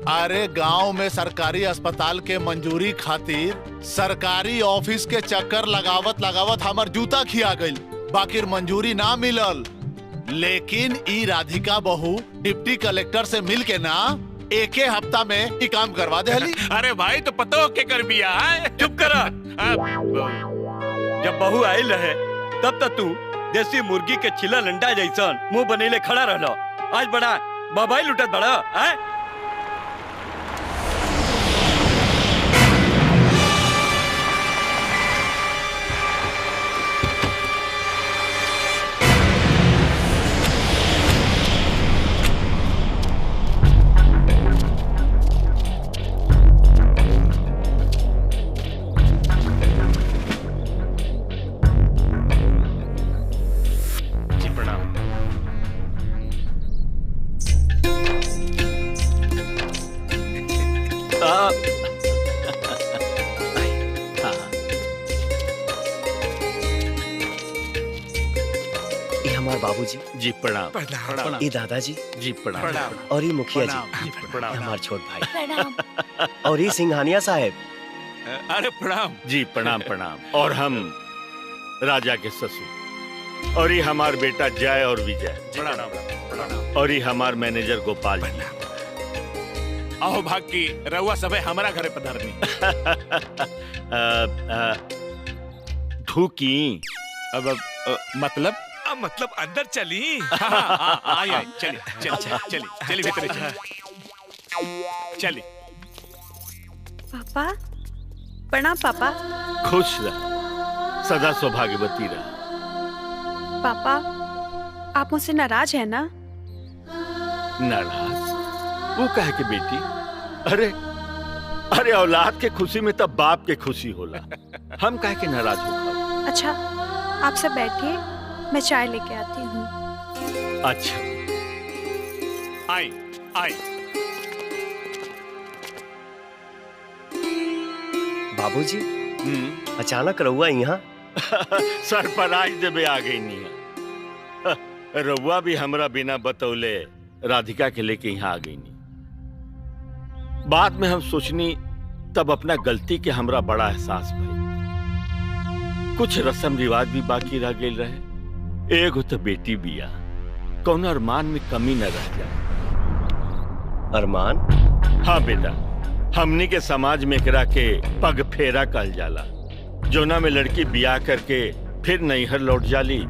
अरे गांव में सरकारी अस्पताल के मंजूरी खातिर सरकारी ऑफिस के चक्कर लगावत लगावत हमार जूता खिया गइल बाकी मंजूरी ना मिलल। लेकिन ई राधिका बहू डिप्टी कलेक्टर से मिल के ना एके हफ्ता में ई काम करवा देली। अरे भाई तो पतो के कर बिया चुप करा। जब बहू आइल रहे तब तक तू देसी मुर्गी के चिल्ला लंडा जैसन मुंह बनेले खड़ा रहलो। आज बड़ा बबाई लुटत बड़ा है। हमारे बाबूजी। जी प्रणाम। प्रणाम। ये दादाजी। जी प्रणाम। और ये मुखिया जी। हमारे छोट भाई। और ये सिंघानिया साहब। अरे प्रणाम। जी प्रणाम प्रणाम। और हम राजा के ससुर, और ये हमार बेटा जय और विजय, और ये हमार मैनेजर गोपाल जी। आओ भाग की रउआ सबे हमारा घरे पधारनी। धूकी अब मतलब मतलब अंदर चली। आई चली चली भीतर चली। पापा प्रणाम। पापा खुश रह, सदा सौभाग्यवती रह। पापा आप मुझसे नाराज है ना? नाराज? वो कहे के बेटी, अरे औलाद के खुशी में तब बाप के खुशी होला। हम कहे के नाराज हो। अच्छा आप सब बैठिए, मैं चाय लेके आती हूँ। अच्छा आई आई। बाबूजी अचानक रहुआ यहाँ? सरप्राइज देवे आ गई नहीं। रउआ भी हमरा बिना बतौले राधिका के लेके यहाँ आ गई नहीं। बाद में हम सोचनी तब अपना गलती के हमरा बड़ा एहसास भई। कुछ रस्म रिवाज भी बाकी रह गए रहे। एगो तो बेटी बिया, कौन अरमान में कमी न रह जाए। अरमान? हाँ बेटा, हमनी के समाज में एकरा के पग फेरा कहल जाला। जोना में लड़की बियाह करके फिर नैहर लौट जाली,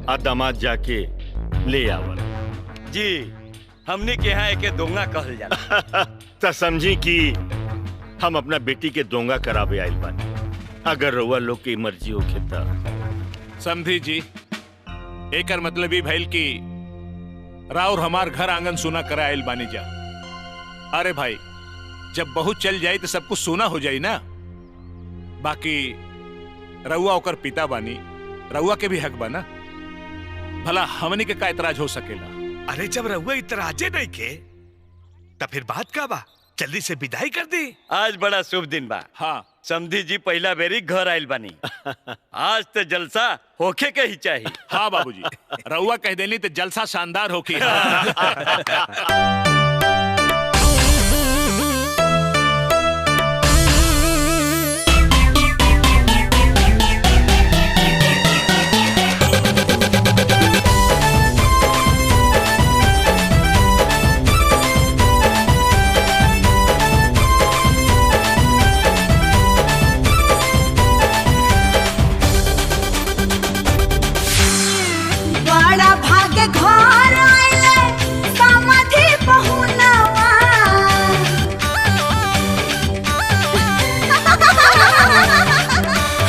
आ दामाद जाके ले आवल। जी हमनी के यहाँ एके दोंगा कहल जाला। तो समझी कि हम अपना बेटी के दोंगा करावे आइल बानी। अगर रउआ लोग की मर्जी होखे त। समझी जी, एकर मतलब ही भइल कि राउर हमार घर आंगन सुना करा आइल बानी जा। अरे भाई, जब बहू चल जाई तो सब कुछ सोना हो जाई ना। बाकी रउआ ओकर पिता बानी, रउआ के भी हक बा ना। भला हमनी के का इतराज हो सकेला? अरे जब रउआ इतराजे नहीं के तब फिर बात का बा? जल्दी से विदाई कर दी। आज बड़ा शुभ दिन बा। हाँ समधी जी पहला बेरी घर आइल बानी। आज तो जलसा होखे के ही चाहिए। हाँ बाबूजी, रउआ कह देनी तो जलसा शानदार होकी। बड़ा भाग्य घर आइले समाधि बहुनवा।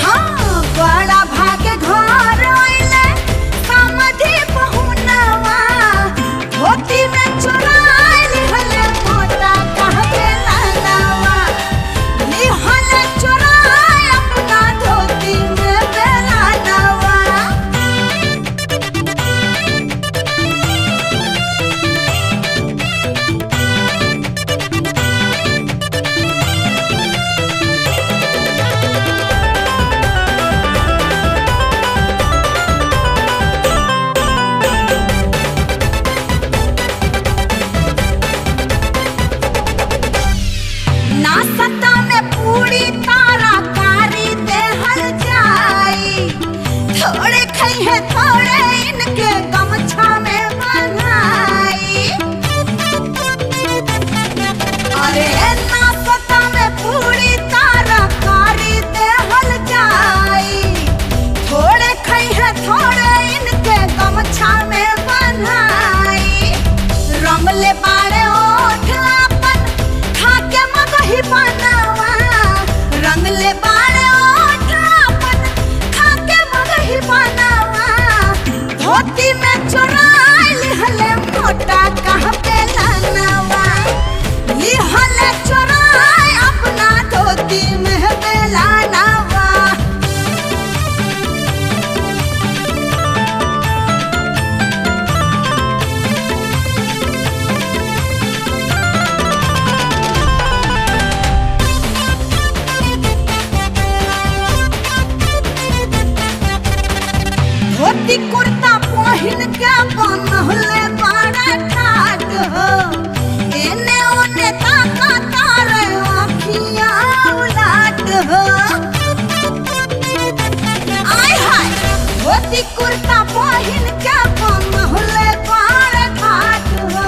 हाँ बड़ा भाग्य घर आइले समाधि बहुनवा। धोती में चुराइल हले मोटा कहके लालवा। निहल चुराए अपना धोती में बेलानवा। नाश्ता में पूरी तारा कारी देहल जाई। थोड़े खई है थोड़े इनके गमछा में बनाई। अरे नाश्ता में पूरी तारा कारी देहल जाई। थोड़े खई है थोड़े इनके गमछा में बनाई। रंगले बाड़े ओठ अपन खाके मगही बनवा। रंगले बाड़े ओठ अपन खाके मगही बनवा। धोती कुर्ता पहिन के बनहुले पार घाट हो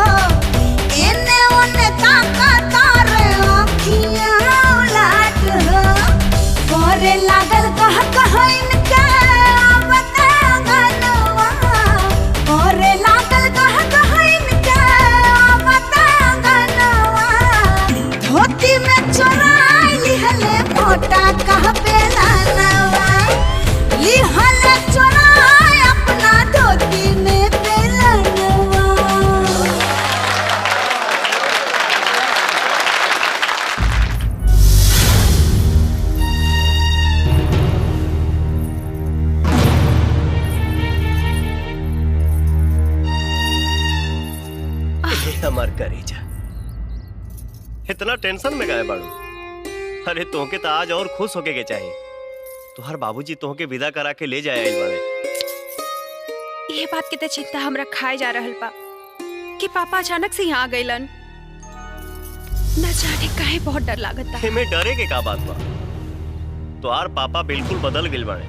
एने ओने ताका तारे आँखियाँ उलाट हो करे लागल कह इनके आवते अंगनवा करे लागल कह इनके आवते अंगनवा धोती में चोराई लिहले मोटा कह बेलनवा लिहले चोराई अपना धोती में बेलनवा। हमार करेजा इतना टेंशन में गए बाड़ू। अरे तोहके तो आज और खुश होके के चाहिए। तुहार बाबूजी तोहके विदा करा के ले जाए आइल बाड़े। ये बात के तो चिंता हमरा खाए जा रहल बा कि पापा अचानक से यहाँ आ गइलन। न जाने काहे बहुत डर लागता। एमे डरे के का बात बा? तुहार पापा बिल्कुल बदल गइल बाड़े।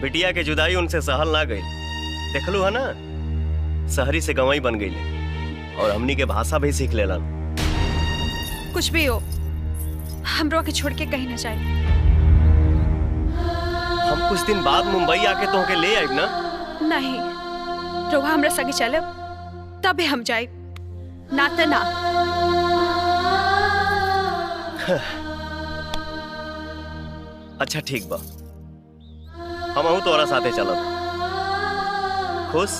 बिटिया के जुदाई उनसे सहल ना गई। देखलू है ना, शहरी से गंवाई बन गई और हमनी के भाषा भी सीख लेलन। कुछ भी हो, हमरो के छोड़ के कहीं न जाए। हम कुछ दिन बाद मुंबई आके तोहके ले आइब ना। नहीं, रोहा हमरा संगे चलब तबे हम जाए, ना तो ना। अच्छा ठीक बा, हम तोरा साथे चलब। खुश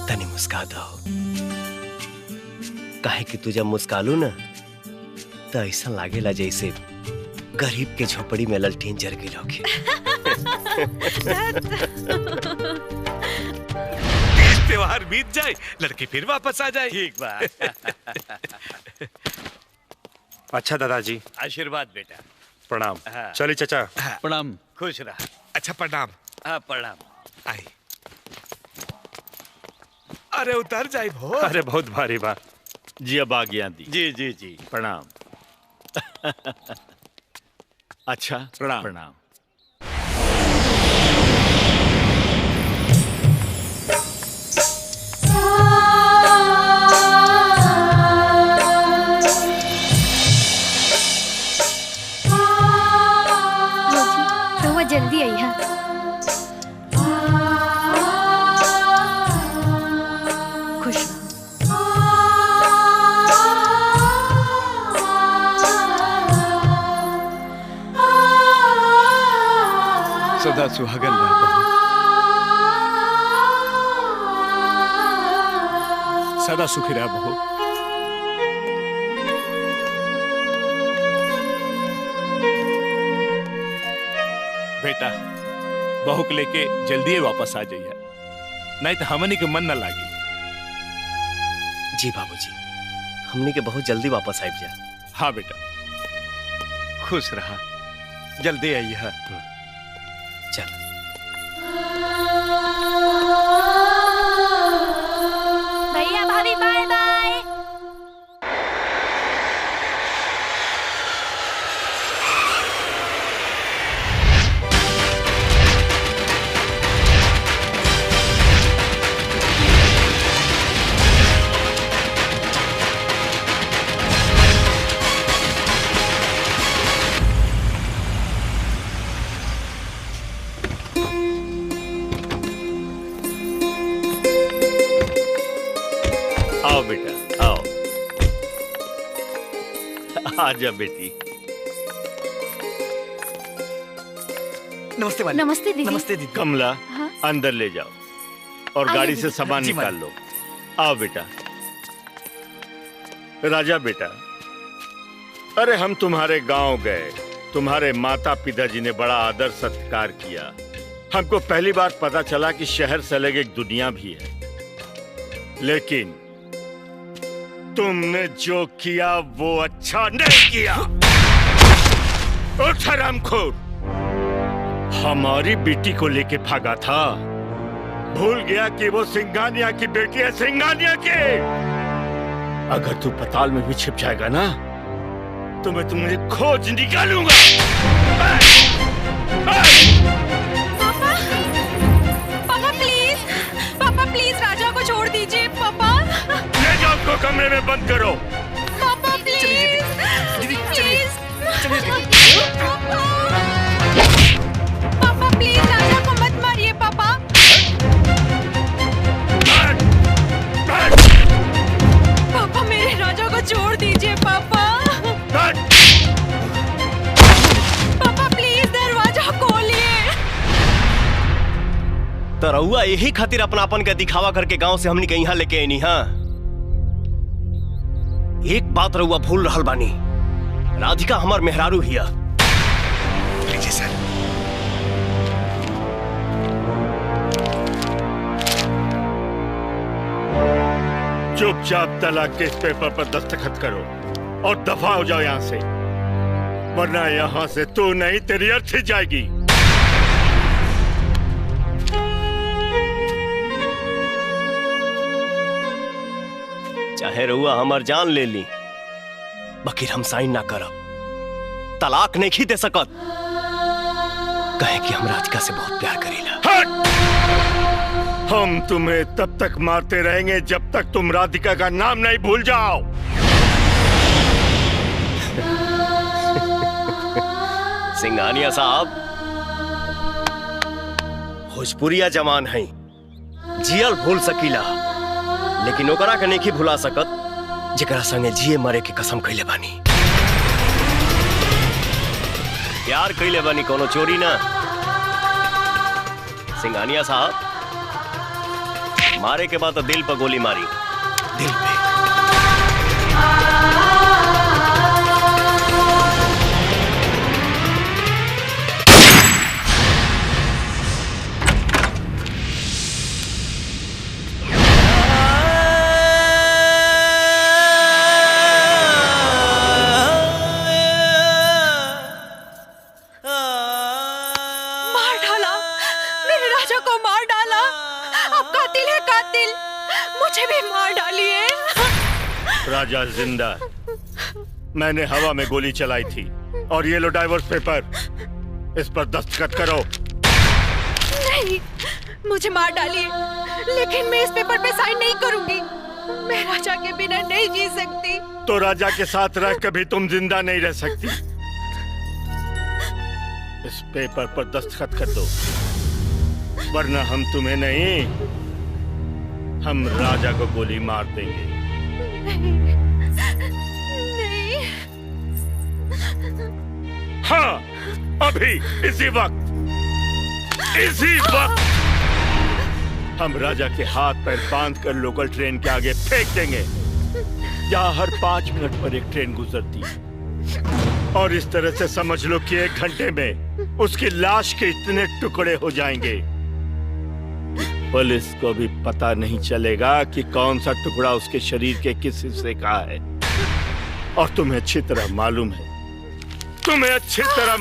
तनी मुस्का दो, काहे कि तू जब मुस्कालू ना तो ऐसा लागेला जैसे गरीब के झोपड़ी में ललटीन जर गई होगी। त्योहार बीत जाए, लड़की फिर वापस आ जाए। ठीक बा। अच्छा दादाजी, आशीर्वाद बेटा। प्रणाम। हाँ। चलिए चाचा। प्रणाम। खुश रहा। अच्छा प्रणाम। हाँ प्रणाम। आई। अरे उतर जाए भो। अरे बहुत भारी बा। जी अब आज्ञा दी। जी जी जी प्रणाम। अच्छा प्रणाम। प्रणाम। रोवा जल्दी आई है। खुश सदा सुहागन रह बहू, सदा सुखी रह बहू। बेटा बहू के लेके जल्दी ही वापस आ जाइए, नहीं तो हमनी के मन न लागी। जी बाबूजी, हमनी के बहुत जल्दी वापस आइब जा। हाँ बेटा, खुश रहा, जल्दी आइए। चल। भैया भाभी बाय बाय। आओ बेटा आओ। आजा बेटी। नमस्ते वाली। नमस्ते दीदी। नमस्ते दीदी। कमला हाँ? अंदर ले जाओ और आइए गाड़ी से दीदी। सामान जी, निकाल मालिक। लो। आओ बेटा। राजा बेटा, अरे हम तुम्हारे गांव गए, तुम्हारे माता पिताजी ने बड़ा आदर सत्कार किया। हमको पहली बार पता चला कि शहर से अलग एक दुनिया भी है, लेकिन तुमने जो किया वो अच्छा नहीं किया। उठ हरामखोर, हमारी बेटी को लेके भागा था, भूल गया कि वो सिंघानिया की बेटी है, सिंघानिया की। अगर तू पताल में भी छिप जाएगा ना तो मैं तुम्हें खोज निकालूंगा। तो रहुआ यही खातिर अपनापन के दिखावा करके गांव से हमनी के यहाँ लेके आईनी। हाँ, एक बात रहुआ भूल रहल बानी, राधिका हमार मेहरारू हिया। लीजिए सर। चुपचाप तलाक के इस पेपर पर दस्तखत करो और दफा हो जाओ यहाँ से, वरना यहाँ से तू नहीं तेरी अर्थी जाएगी। चाहे रहुआ हमार जान ले ली, बकीर हम साइन ना करब, तलाक नहीं दे सकत। कहे कि हम राधिका से बहुत प्यार करीला। हम तुम्हें तब तक मारते रहेंगे जब तक तुम राधिका का नाम नहीं भूल जाओ। सिंघानिया साहब, भोजपुरिया जवान है, जियल भूल सकीला, लेकिन ओकरा के नहीं भुला सकत जेकरा संगे जिए मरे के कसम कइले बानी। प्यार कइले बानी, कोनो चोरी ना। सिंघानिया साहब, मारे के बाद तो दिल पर गोली मारी, दिल पे। मार डाला, मेरे राजा को मार डाला। अब कातिल है कातिल, मुझे भी मार डालिए। राजा जिंदा, मैंने हवा में गोली चलाई थी। और ये लो डाइवोर्स पेपर, इस पर दस्तखत करो। नहीं, मुझे मार डालिए, लेकिन मैं इस पेपर पे साइन नहीं करूंगी। मैं राजा के बिना नहीं जी सकती। तो राजा के साथ रह कभी तुम जिंदा नहीं रह सकती। इस पेपर पर दस्तखत कर दो, वरना हम तुम्हें नहीं, हम राजा को गोली मार देंगे। नहीं। हाँ, अभी इसी वक्त हम राजा के हाथ पैर बांध कर लोकल ट्रेन के आगे फेंक देंगे, जहाँ हर 5 मिनट पर एक ट्रेन गुजरती है। और इस तरह से समझ लो कि 1 घंटे में उसकी लाश के इतने टुकड़े हो जाएंगे, पुलिस को भी पता नहीं चलेगा कि कौन सा टुकड़ा उसके शरीर के किस हिस्से का है। और तुम्हें अच्छी तरह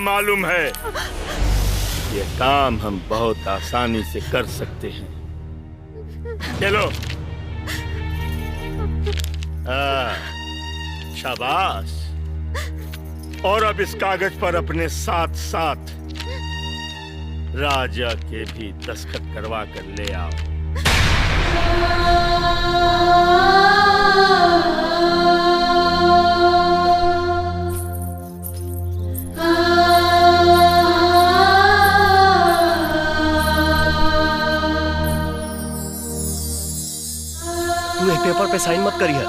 मालूम है, ये काम हम बहुत आसानी से कर सकते हैं। चलो। शाबाश। और अब इस कागज पर अपने साथ साथ राजा के भी दस्तखत करवा कर ले आओ। तू एक पेपर पे साइन मत करिए।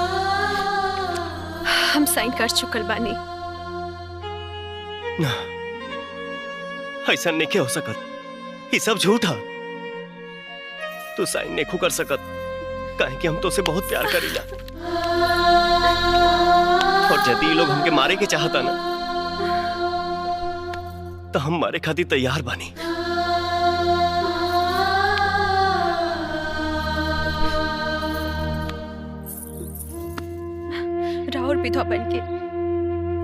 हम साइन कर चुकल बानी। ना, ऐसा नहीं हो सकत, ये सब झूठा। तू साइन नहीं कर सकत, काहे कि हम तो से बहुत प्यार करीला। और यदि लोग हमके मारे के चाहता ना, तो हम मारे खातिर तैयार बानी। राहुल विधवा बनके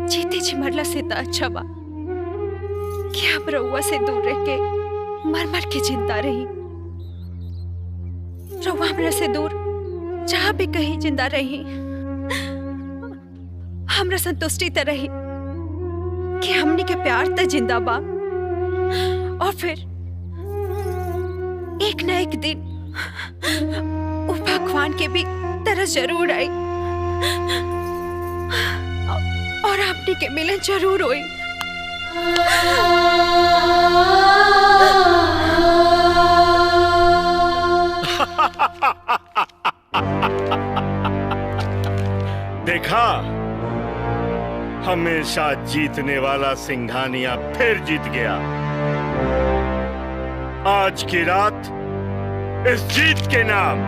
जीते जी मरला से तो अच्छा बा कि अब रउआ से दूर रह के मर मर के जिंदा रही। रउआ हमरा से दूर जहाँ भी कहीं जिंदा रही, हमरा संतुष्टि त रही कि हमनी के प्यार त जिंदा बा। और फिर एक न एक दिन वो भगवान के भी तरस जरूर आई और आपने के मिलन जरूर हुई। देखा, हमेशा जीतने वाला सिंघानिया फिर जीत गया। आज की रात इस जीत के नाम।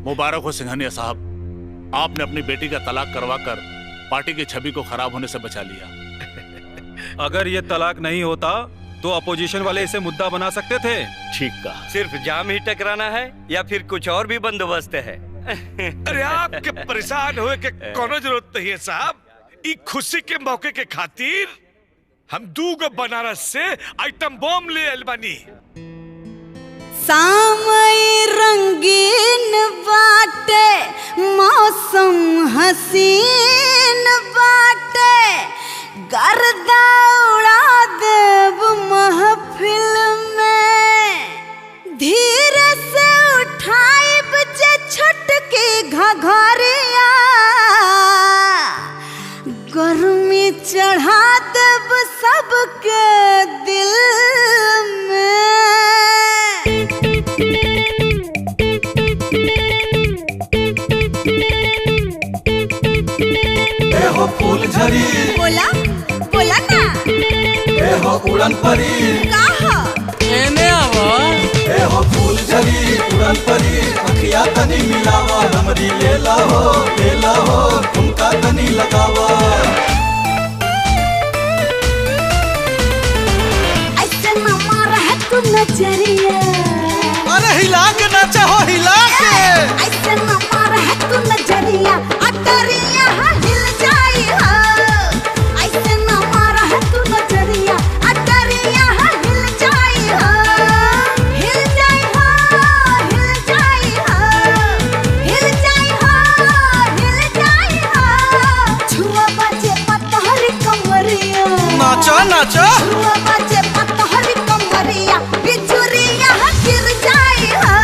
मुबारक हो सिंघानिया साहब, आपने अपनी बेटी का तलाक करवाकर पार्टी की छवि को खराब होने से बचा लिया। अगर ये तलाक नहीं होता तो अपोजिशन वाले इसे मुद्दा बना सकते थे। ठीक कहा। सिर्फ जाम ही टकराना है या फिर कुछ और भी बंदोबस्त है? अरे आपके परेशान हुए के कोनो जरूरत नहीं है साहब। ई खुशी के मौके के खातिर हम 2 गो बनारस से आइटम बम ले आइल बानी। सामई रंगीन बाटे, मौसम हसीन बाटे, गर्दा उड़ा देव महफिल में। धीरे से उठाई बजे छटके घघरिया, गर्मी चढ़ा देव सबके दिल में। हो फूल झरी, बोला बोला ना। हो उड़न परी, कहा एने आवा। हो फूल झरी उड़न परी, अखिया तनी मिलावा, हमरी लेला हो तुमका तनी लगावा। ऐसे न मारा है तू नजरिया, अरे हिला के नाचा हो, हिला के। ऐसे न मारा है तू नजरिया, अटरिया हिल जाई हो। ऐसे न मारा है तू नजरिया, अटरिया हिल जाई हो। हिल जाई हो, हिल जाई हो, हिल जाई हो, हिल जाई हो। छुआ बजे पतहर कमरिया, नाचा नाचा। छुआ बजे पतहर कमरिया, बिजुरिया गिर जाई हो।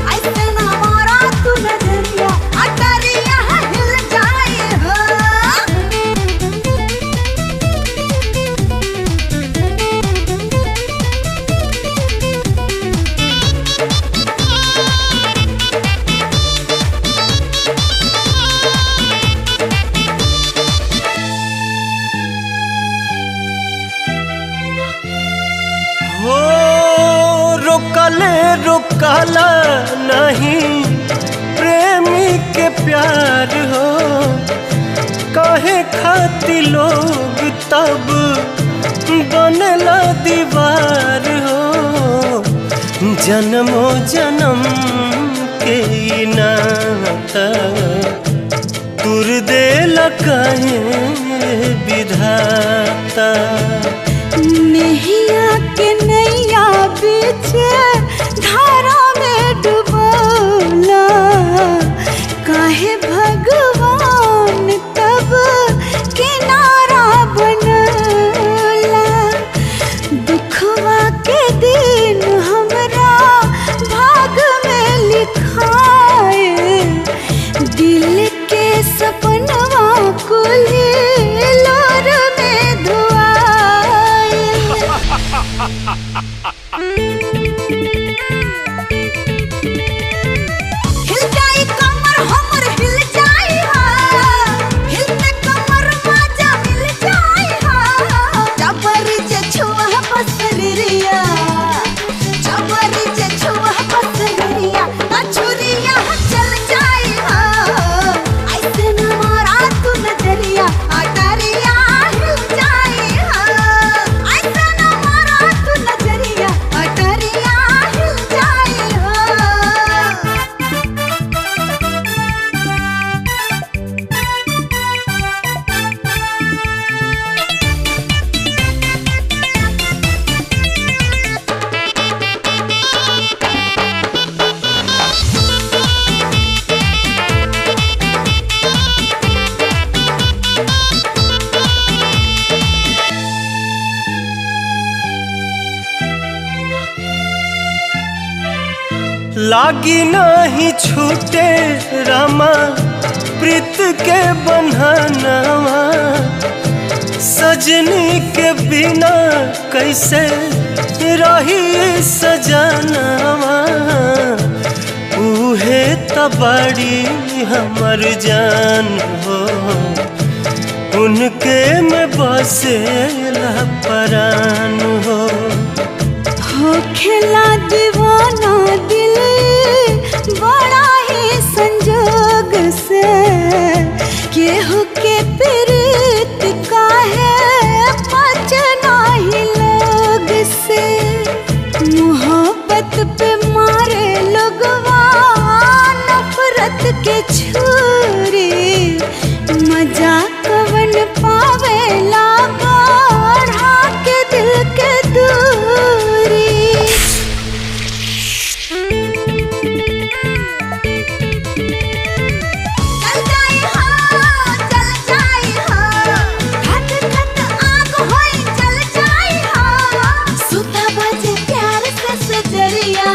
ऐसे न मारा तू नजरिया, अटरिया हिल जाई हो। हो रुकला नहीं प्रेमी के प्यार हो, काहे खाती लोग तब बनला दीवार हो। जन्मो जन्म के ई नाता तुर देला काहे विधाता। नैया के नैया बीच धारा में डुबोला, काहे भगवान तब किनारा बनला। दुखवा के दिन हमरा भाग में लिखाए, दिल के सपनवा कुली लोर में धुआए। हिल जाई कमर हमर हिल जाई हा, हिलते कमर माजा मिल जाई हा। जबरी जे छुआ बसरिया, जबरी जे छुआ बसरिया, अछुरिया चल जाई हा। ऐसे न मारा तू नजरिया, अटरिया हिल जाई हा। ऐसे न मारा तू नजरिया, अटरिया हिल जाई हा। लागी नहीं छूटे रामा प्रीत के बंधनवा, सजनी के बिना कैसे रही सजनवा। उहे तबाड़ी हमर जान हो, उनके में बसेला परान हो खेला दीवाना दिल बड़ा ही संजोग से केहू के प्रीत का है बचना ही लोग से मोहब्बत पे मारे लोगवा नफरत के छुरी मजा कवन पावेला बढ़ा के दिल के दूरी। चल जाई हो चल जाई हो धक धक आग होई चल जाई हो सुता बजे प्यार से सजरिया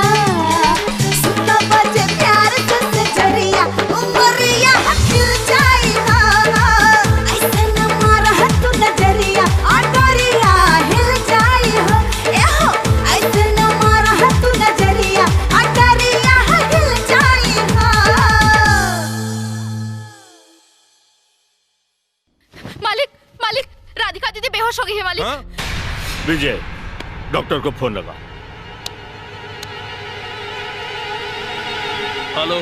सुता बजे प्यार से सजरिया उमरिया हिल जाई हो ऐसे न मारा तू नजरिया अडरिया हिल जाई हो ए हो ऐसे न मारा तू नजरिया अडरिया हिल जाई हो। मालिक मालिक राधिका दीदी बेहोश हो गई है मालिक। विजय डॉक्टर को फोन लगा। Hello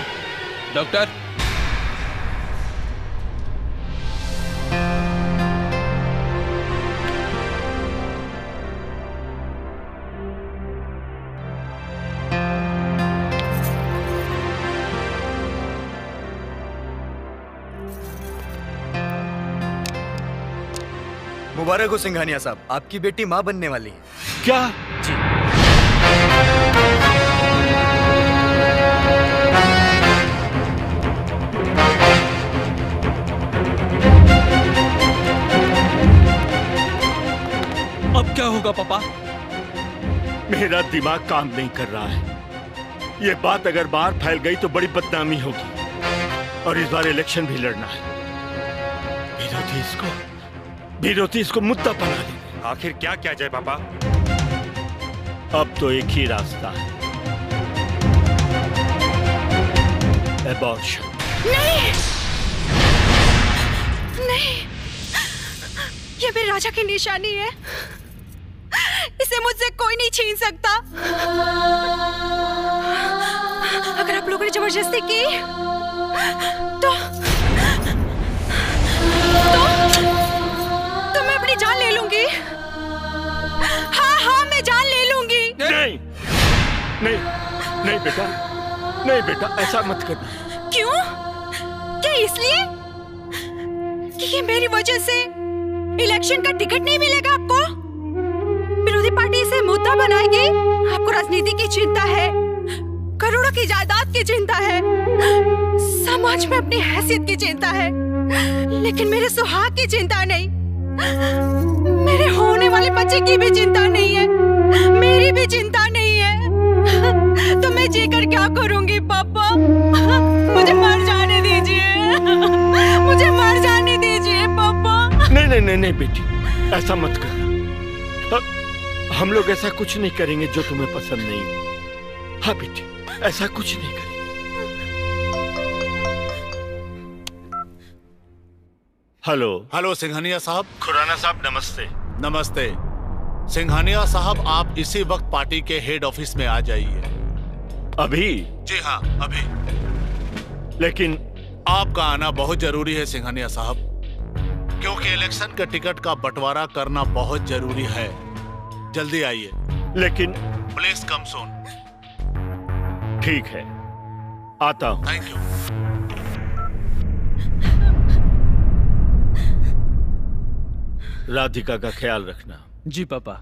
doctor. मुबारक हो सिंघानिया साहब, आपकी बेटी माँ बनने वाली है। क्या? जी। अब क्या होगा पापा? मेरा दिमाग काम नहीं कर रहा है। ये बात अगर बाहर फैल गई तो बड़ी बदनामी होगी और इस बार इलेक्शन भी लड़ना है। विरोधी इसको मुद्दा बना देंगे। आखिर क्या किया जाए पापा? अब तो एक ही रास्ता है, एबॉर्शन। नहीं नहीं, ये मेरे राजा की निशानी है, इसे मुझसे कोई नहीं छीन सकता। अगर आप लोगों ने जबरदस्ती की तो मैं अपनी जान ले लूंगी। हाँ हाँ, मैं जान ले लूंगी। नहीं नहीं नहीं बेटा, नहीं बेटा, ऐसा मत करना। क्यों? क्या इसलिए कि ये मेरी वजह से इलेक्शन का टिकट नहीं मिलेगा आपको? विरोधी पार्टी इसे मुद्दा बनाएगी। आपको राजनीति की चिंता है, करोड़ों की जायदाद की चिंता है, समाज में अपनी हैसियत की चिंता है, लेकिन मेरे सुहाग की चिंता नहीं, मेरे होने वाले बच्चे की भी चिंता नहीं है, मेरी भी चिंता नहीं है। तो मैं जीकर क्या करूंगी पापा? मुझे मर जाने दीजिए, मुझे मर जाने दीजिए पापा। नहीं नहीं नहीं नहीं बेटी, ऐसा मत कर। हम लोग ऐसा कुछ नहीं करेंगे जो तुम्हें पसंद नहीं। हाँ बेटी, ऐसा कुछ नहीं करेंगे। हेलो हेलो सिंघानिया साहब। खुराना साहब नमस्ते। नमस्ते सिंघानिया साहब, आप इसी वक्त पार्टी के हेड ऑफिस में आ जाइए। अभी? जी हाँ, अभी। लेकिन आपका आना बहुत जरूरी है सिंघानिया साहब, क्योंकि इलेक्शन का टिकट का बंटवारा करना बहुत जरूरी है। जल्दी आइए। लेकिन प्लीज कम सून। ठीक है, आता हूं। Thank you. राधिका का ख्याल रखना। जी पापा।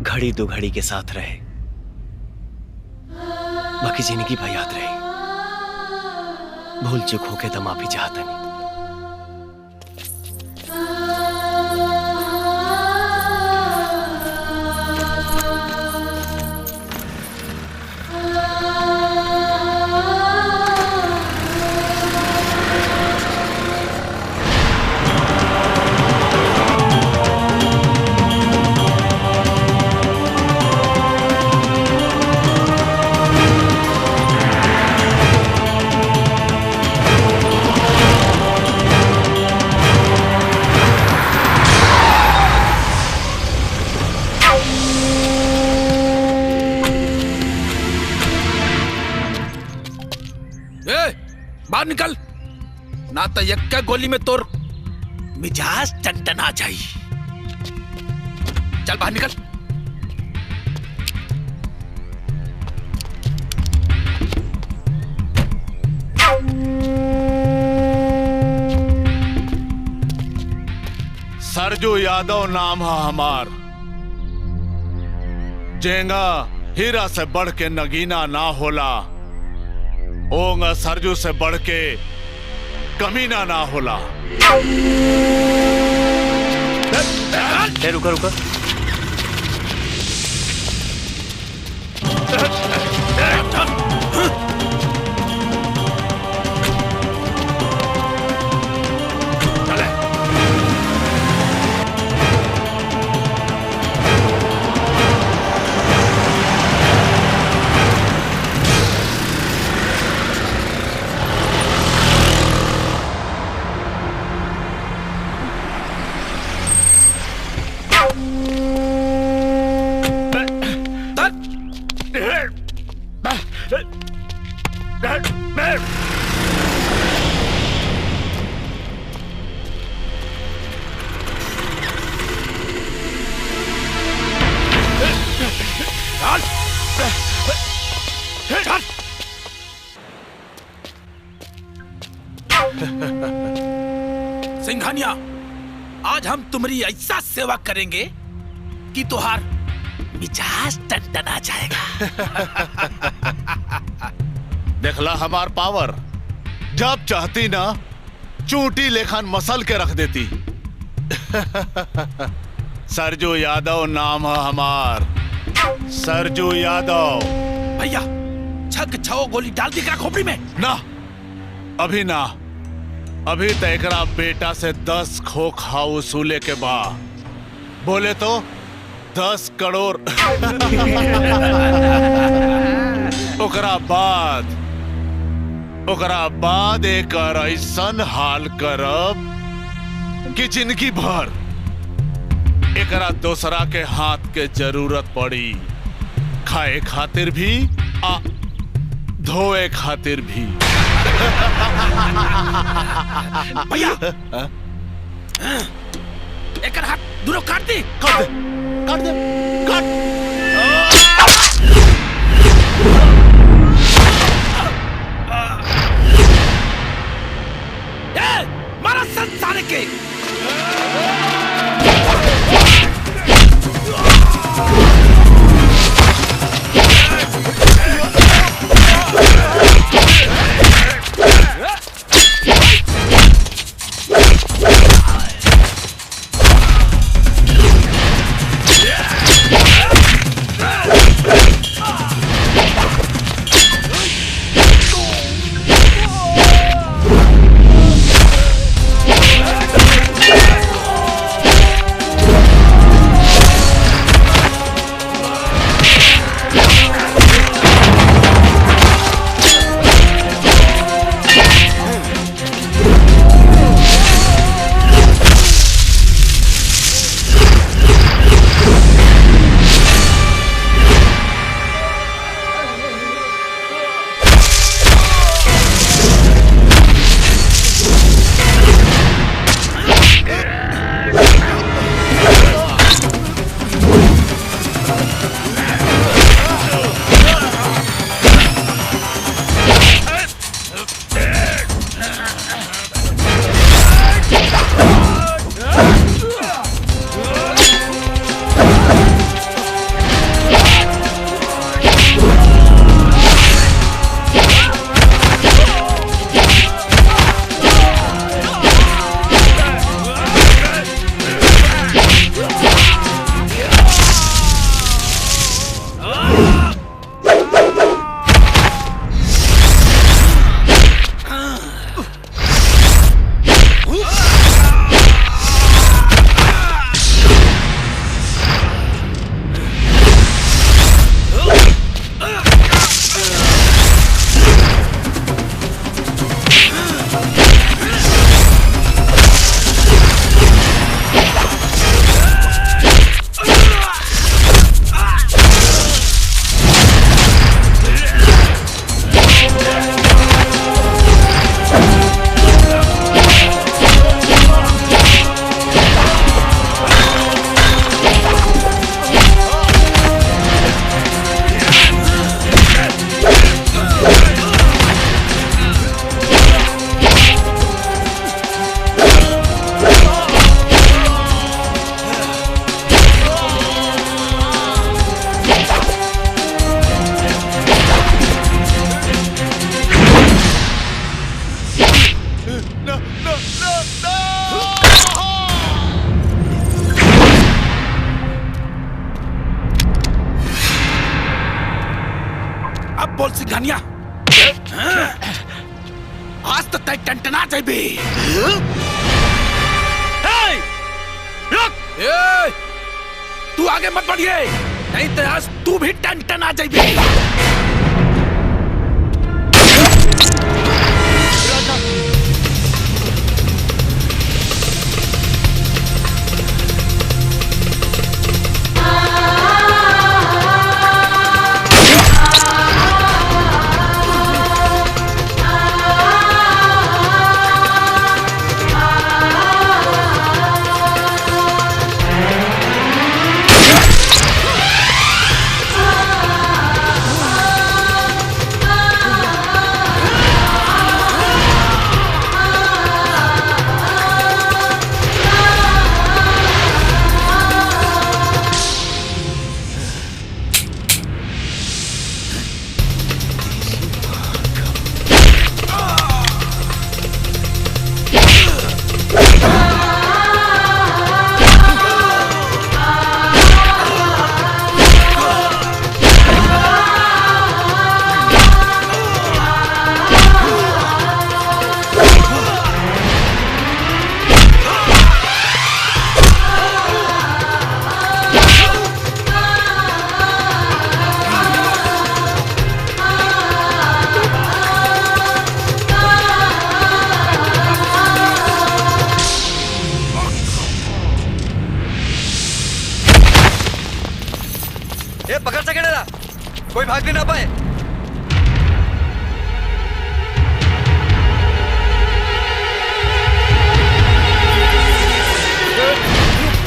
घड़ी दो घड़ी के साथ रहे, बाकी जिंदगी भर याद रही। भूल चूक होके तो माफी चाहता नहीं। बाहर निकल, ना तो यक्का गोली में तोर मिजाज टनटना जाई। चल बाहर निकल। सरजू यादव नाम है हमार। जेंगा हीरा से बढ़ के नगीना ना होला, ओंगा सरजू से बढ़ के कमीना ना होला। रुका रुका। सिंघानिया, आज हम तुम्हारी ऐसा सेवा करेंगे कि तुहार मिजाज टनटना जाएगा। देखला हमार पावर, जब चाहती ना चूंटी लेखान मसल के रख देती। सरजू यादव नाम है हमार, सरजू यादव। भैया छक छो गोली डाल दी करा खोपड़ी में। ना अभी ना, अभी तो एकरा बेटा से 10 खोखा वसूले के बाद बोले तो 10 करोड़। ओकरा बाद एक ऐसन हाल करब कि जिंदगी भर एकरा दूसरा के हाथ के जरूरत पड़ी, खाए खातिर भी आ धोए खातिर भी। भैया एक हाथ दूर काट दे। काट दे काट। मारा संसार के। बोल सिंघानिया। आज तो तय टंटना जाबे। तू आगे मत बढ़िए, नहीं तो आज तू भी टंटना जाबे। कोई भाग भी ना पाए।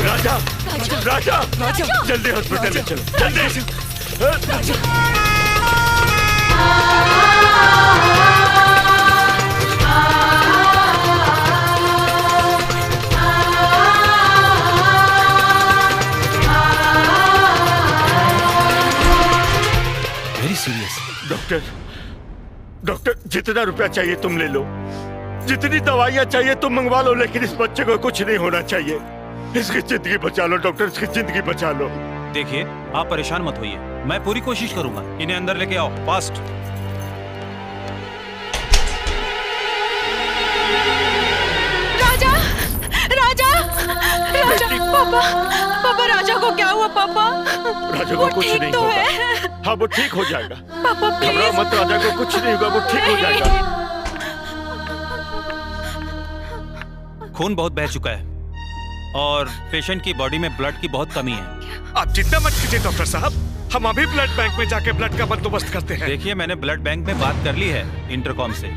राजा राजा राजा जल्दी हॉस्पिटल ले चलो, जल्दी। Very serious. डॉक्टर डॉक्टर जितना रुपया चाहिए तुम ले लो, जितनी दवाइयाँ चाहिए तुम मंगवा लो, लेकिन इस बच्चे को कुछ नहीं होना चाहिए। इसकी जिंदगी बचा लो डॉक्टर, इसकी जिंदगी बचा लो। देखिए आप परेशान मत होइए, मैं पूरी कोशिश करूंगा। इन्हें अंदर लेके आओ फास्ट। राजा राजा राजा पापा पापा राजा को क्या हुआ पापा? राजा को कुछ नहीं तो होगा। है। हाँ वो ठीक हो जाएगा पापा घबराओ मत, राजा को कुछ नहीं होगा, वो ठीक हो जाएगा। खून बहुत बह चुका है और पेशेंट की बॉडी में ब्लड की बहुत कमी है। आप चिंता मत कीजिए डॉक्टर साहब, हम अभी ब्लड बैंक में जाके ब्लड का बंदोबस्त करते हैं। देखिए मैंने ब्लड बैंक में बात कर ली है इंटरकॉम से,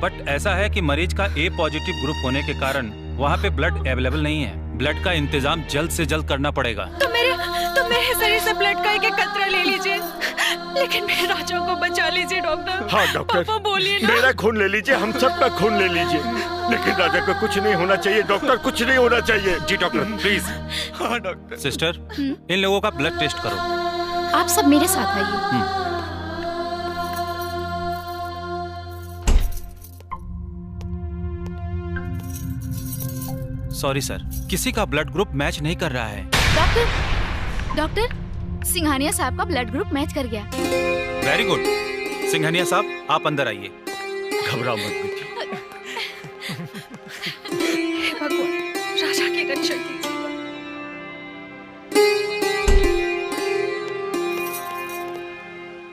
बट ऐसा है कि मरीज का ए पॉजिटिव ग्रुप होने के कारण वहाँ पे ब्लड अवेलेबल नहीं है। ब्लड का इंतजाम जल्द से जल्द करना पड़ेगा। तो मेरे शरीर से ब्लड का एक कतरा ले लीजिए, लेकिन मेरे राजा को बचा लीजिए डॉक्टर। हाँ डॉक्टर पापा बोलिए ना। मेरा खून ले लीजिए, हम सबका खून ले लीजिए, लेकिन राजा को कुछ नहीं होना चाहिए डॉक्टर, कुछ नहीं होना चाहिए। जी डॉक्टर प्लीज। हाँ डॉक्टर। सिस्टर इन लोगों का ब्लड टेस्ट करो। आप सब मेरे साथ आइए। सॉरी सर, किसी का ब्लड ग्रुप मैच नहीं कर रहा है। डॉक्टर सिंघानिया साहब का ब्लड ग्रुप मैच कर गया। Very good. सिंघानिया साहब आप अंदर आइए। घबराओ मत बेटी। हे भगवान, राजा की रक्षा कीजिए।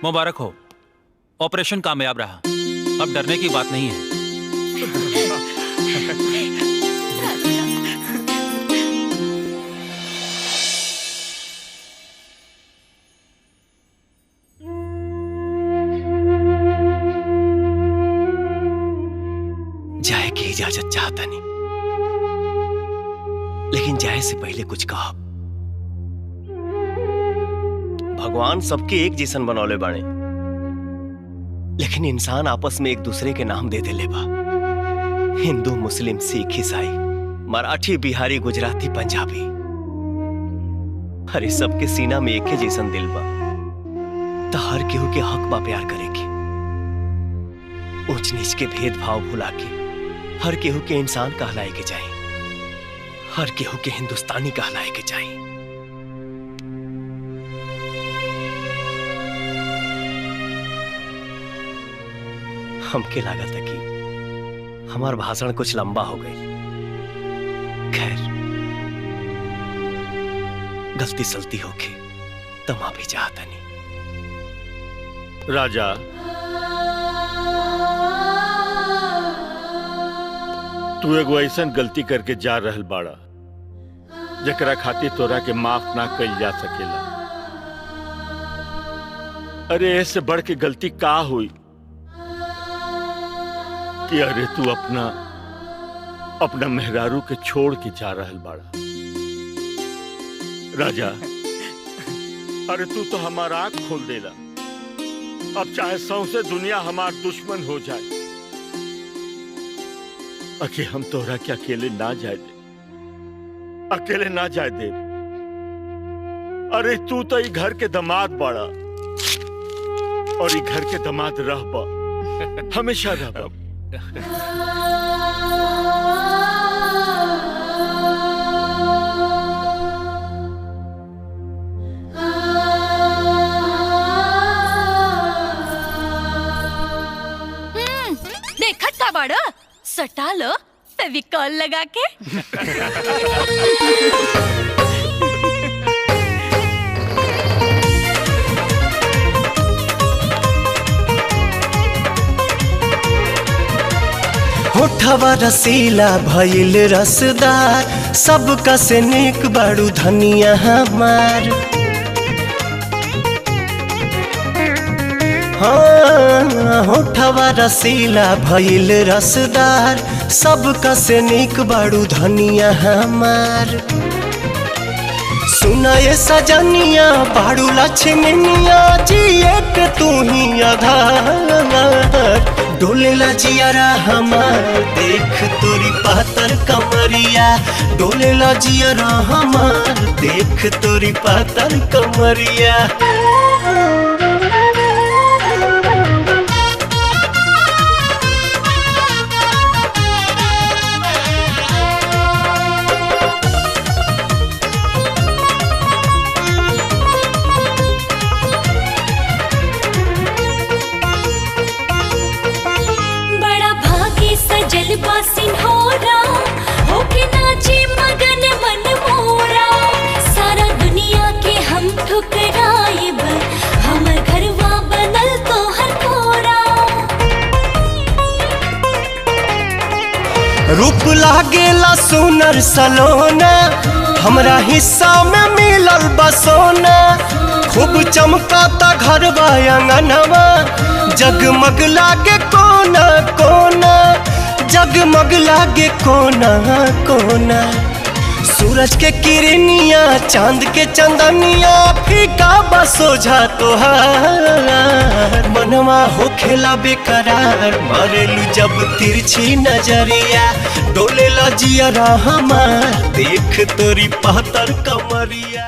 मुबारक हो, ऑपरेशन कामयाब रहा। अब डरने की बात नहीं है। जाए की इजाजत चाहता नहीं, लेकिन जाए से पहले कुछ कहा। भगवान सबके एक जैसन बनौले बाणे, लेकिन इंसान आपस में एक दूसरे के नाम दे देले बा। हिंदू, मुस्लिम, सिख, ईसाई, मराठी, बिहारी, गुजराती, पंजाबी, हरे सबके सीना में एक ही जैसन दिल बा। तो हर केहू के हक बा प्यार करे के। ऊंच नीच के भेदभाव भुला के हर केहू के इंसान कहलाए के चाहिए, हर केहू के हिंदुस्तानी कहलाए के चाहिए। हमके लागत है कि हमार भाषण कुछ लंबा हो गई। खैर, गलती सलती होके तो माफी चाहता नहीं। राजा, तू एगो ऐसन गलती करके जा रहल बाड़ा जकरा खातिर तोरा के माफ ना कइल जा सकेला। अरे ऐसे बढ़ के गलती का हुई कि अरे तू अपना मेहरारू के छोड़ के जा रहल बाड़ा। राजा, अरे तू तो हमारा आंख खोल देला। अब चाहे सौंसे दुनिया हमार दुश्मन हो जाए, अके हम तोरा के अकेले ना जाए दे, अकेले ना जाए दे। अरे तू तो ई घर के दामाद बाड़ा और ई घर के दामाद रहबा, हमेशा रहबा। देखत का बाड़ा सटा लो फेविकॉल लगा के। होठवा रसीला भइल रसदार, सबका से नेक बाड़ू धनिया हमार। हाँ, होठवा रसीला भइल रसदार, सबका से नीक बाड़ू धनिया हमार। सुनाए सजनिया बाड़ू लक्ष्मनिया जिए के तू ही आधार। डोलेला जियारा हमार देख तोरी पातर कमरिया, डोलेला जियारा हमार देख तोरी पातर कमरिया। जलवा सिन्होरा होके नाचे मगन मन मोरा, सारा दुनिया के हम ठुकराइब, हमर घरवा बनल तोहर कोरा। रूप लागेला सुनर सलोना, हमरा हिस्सा में मिलल बसोना। खूब चमकाता घरवा अंगनवा, जगमग लागे कोना कोना, जगमग लागे कोना कोना। सूरज के किरनिया चांद के चंदनिया फीका बसोझा तोहार। मनवा होखेला बेकरार मारेलू जब तिरछी नजरिया, डोलेला जियरा हमार देख तोरी पातर कमरिया।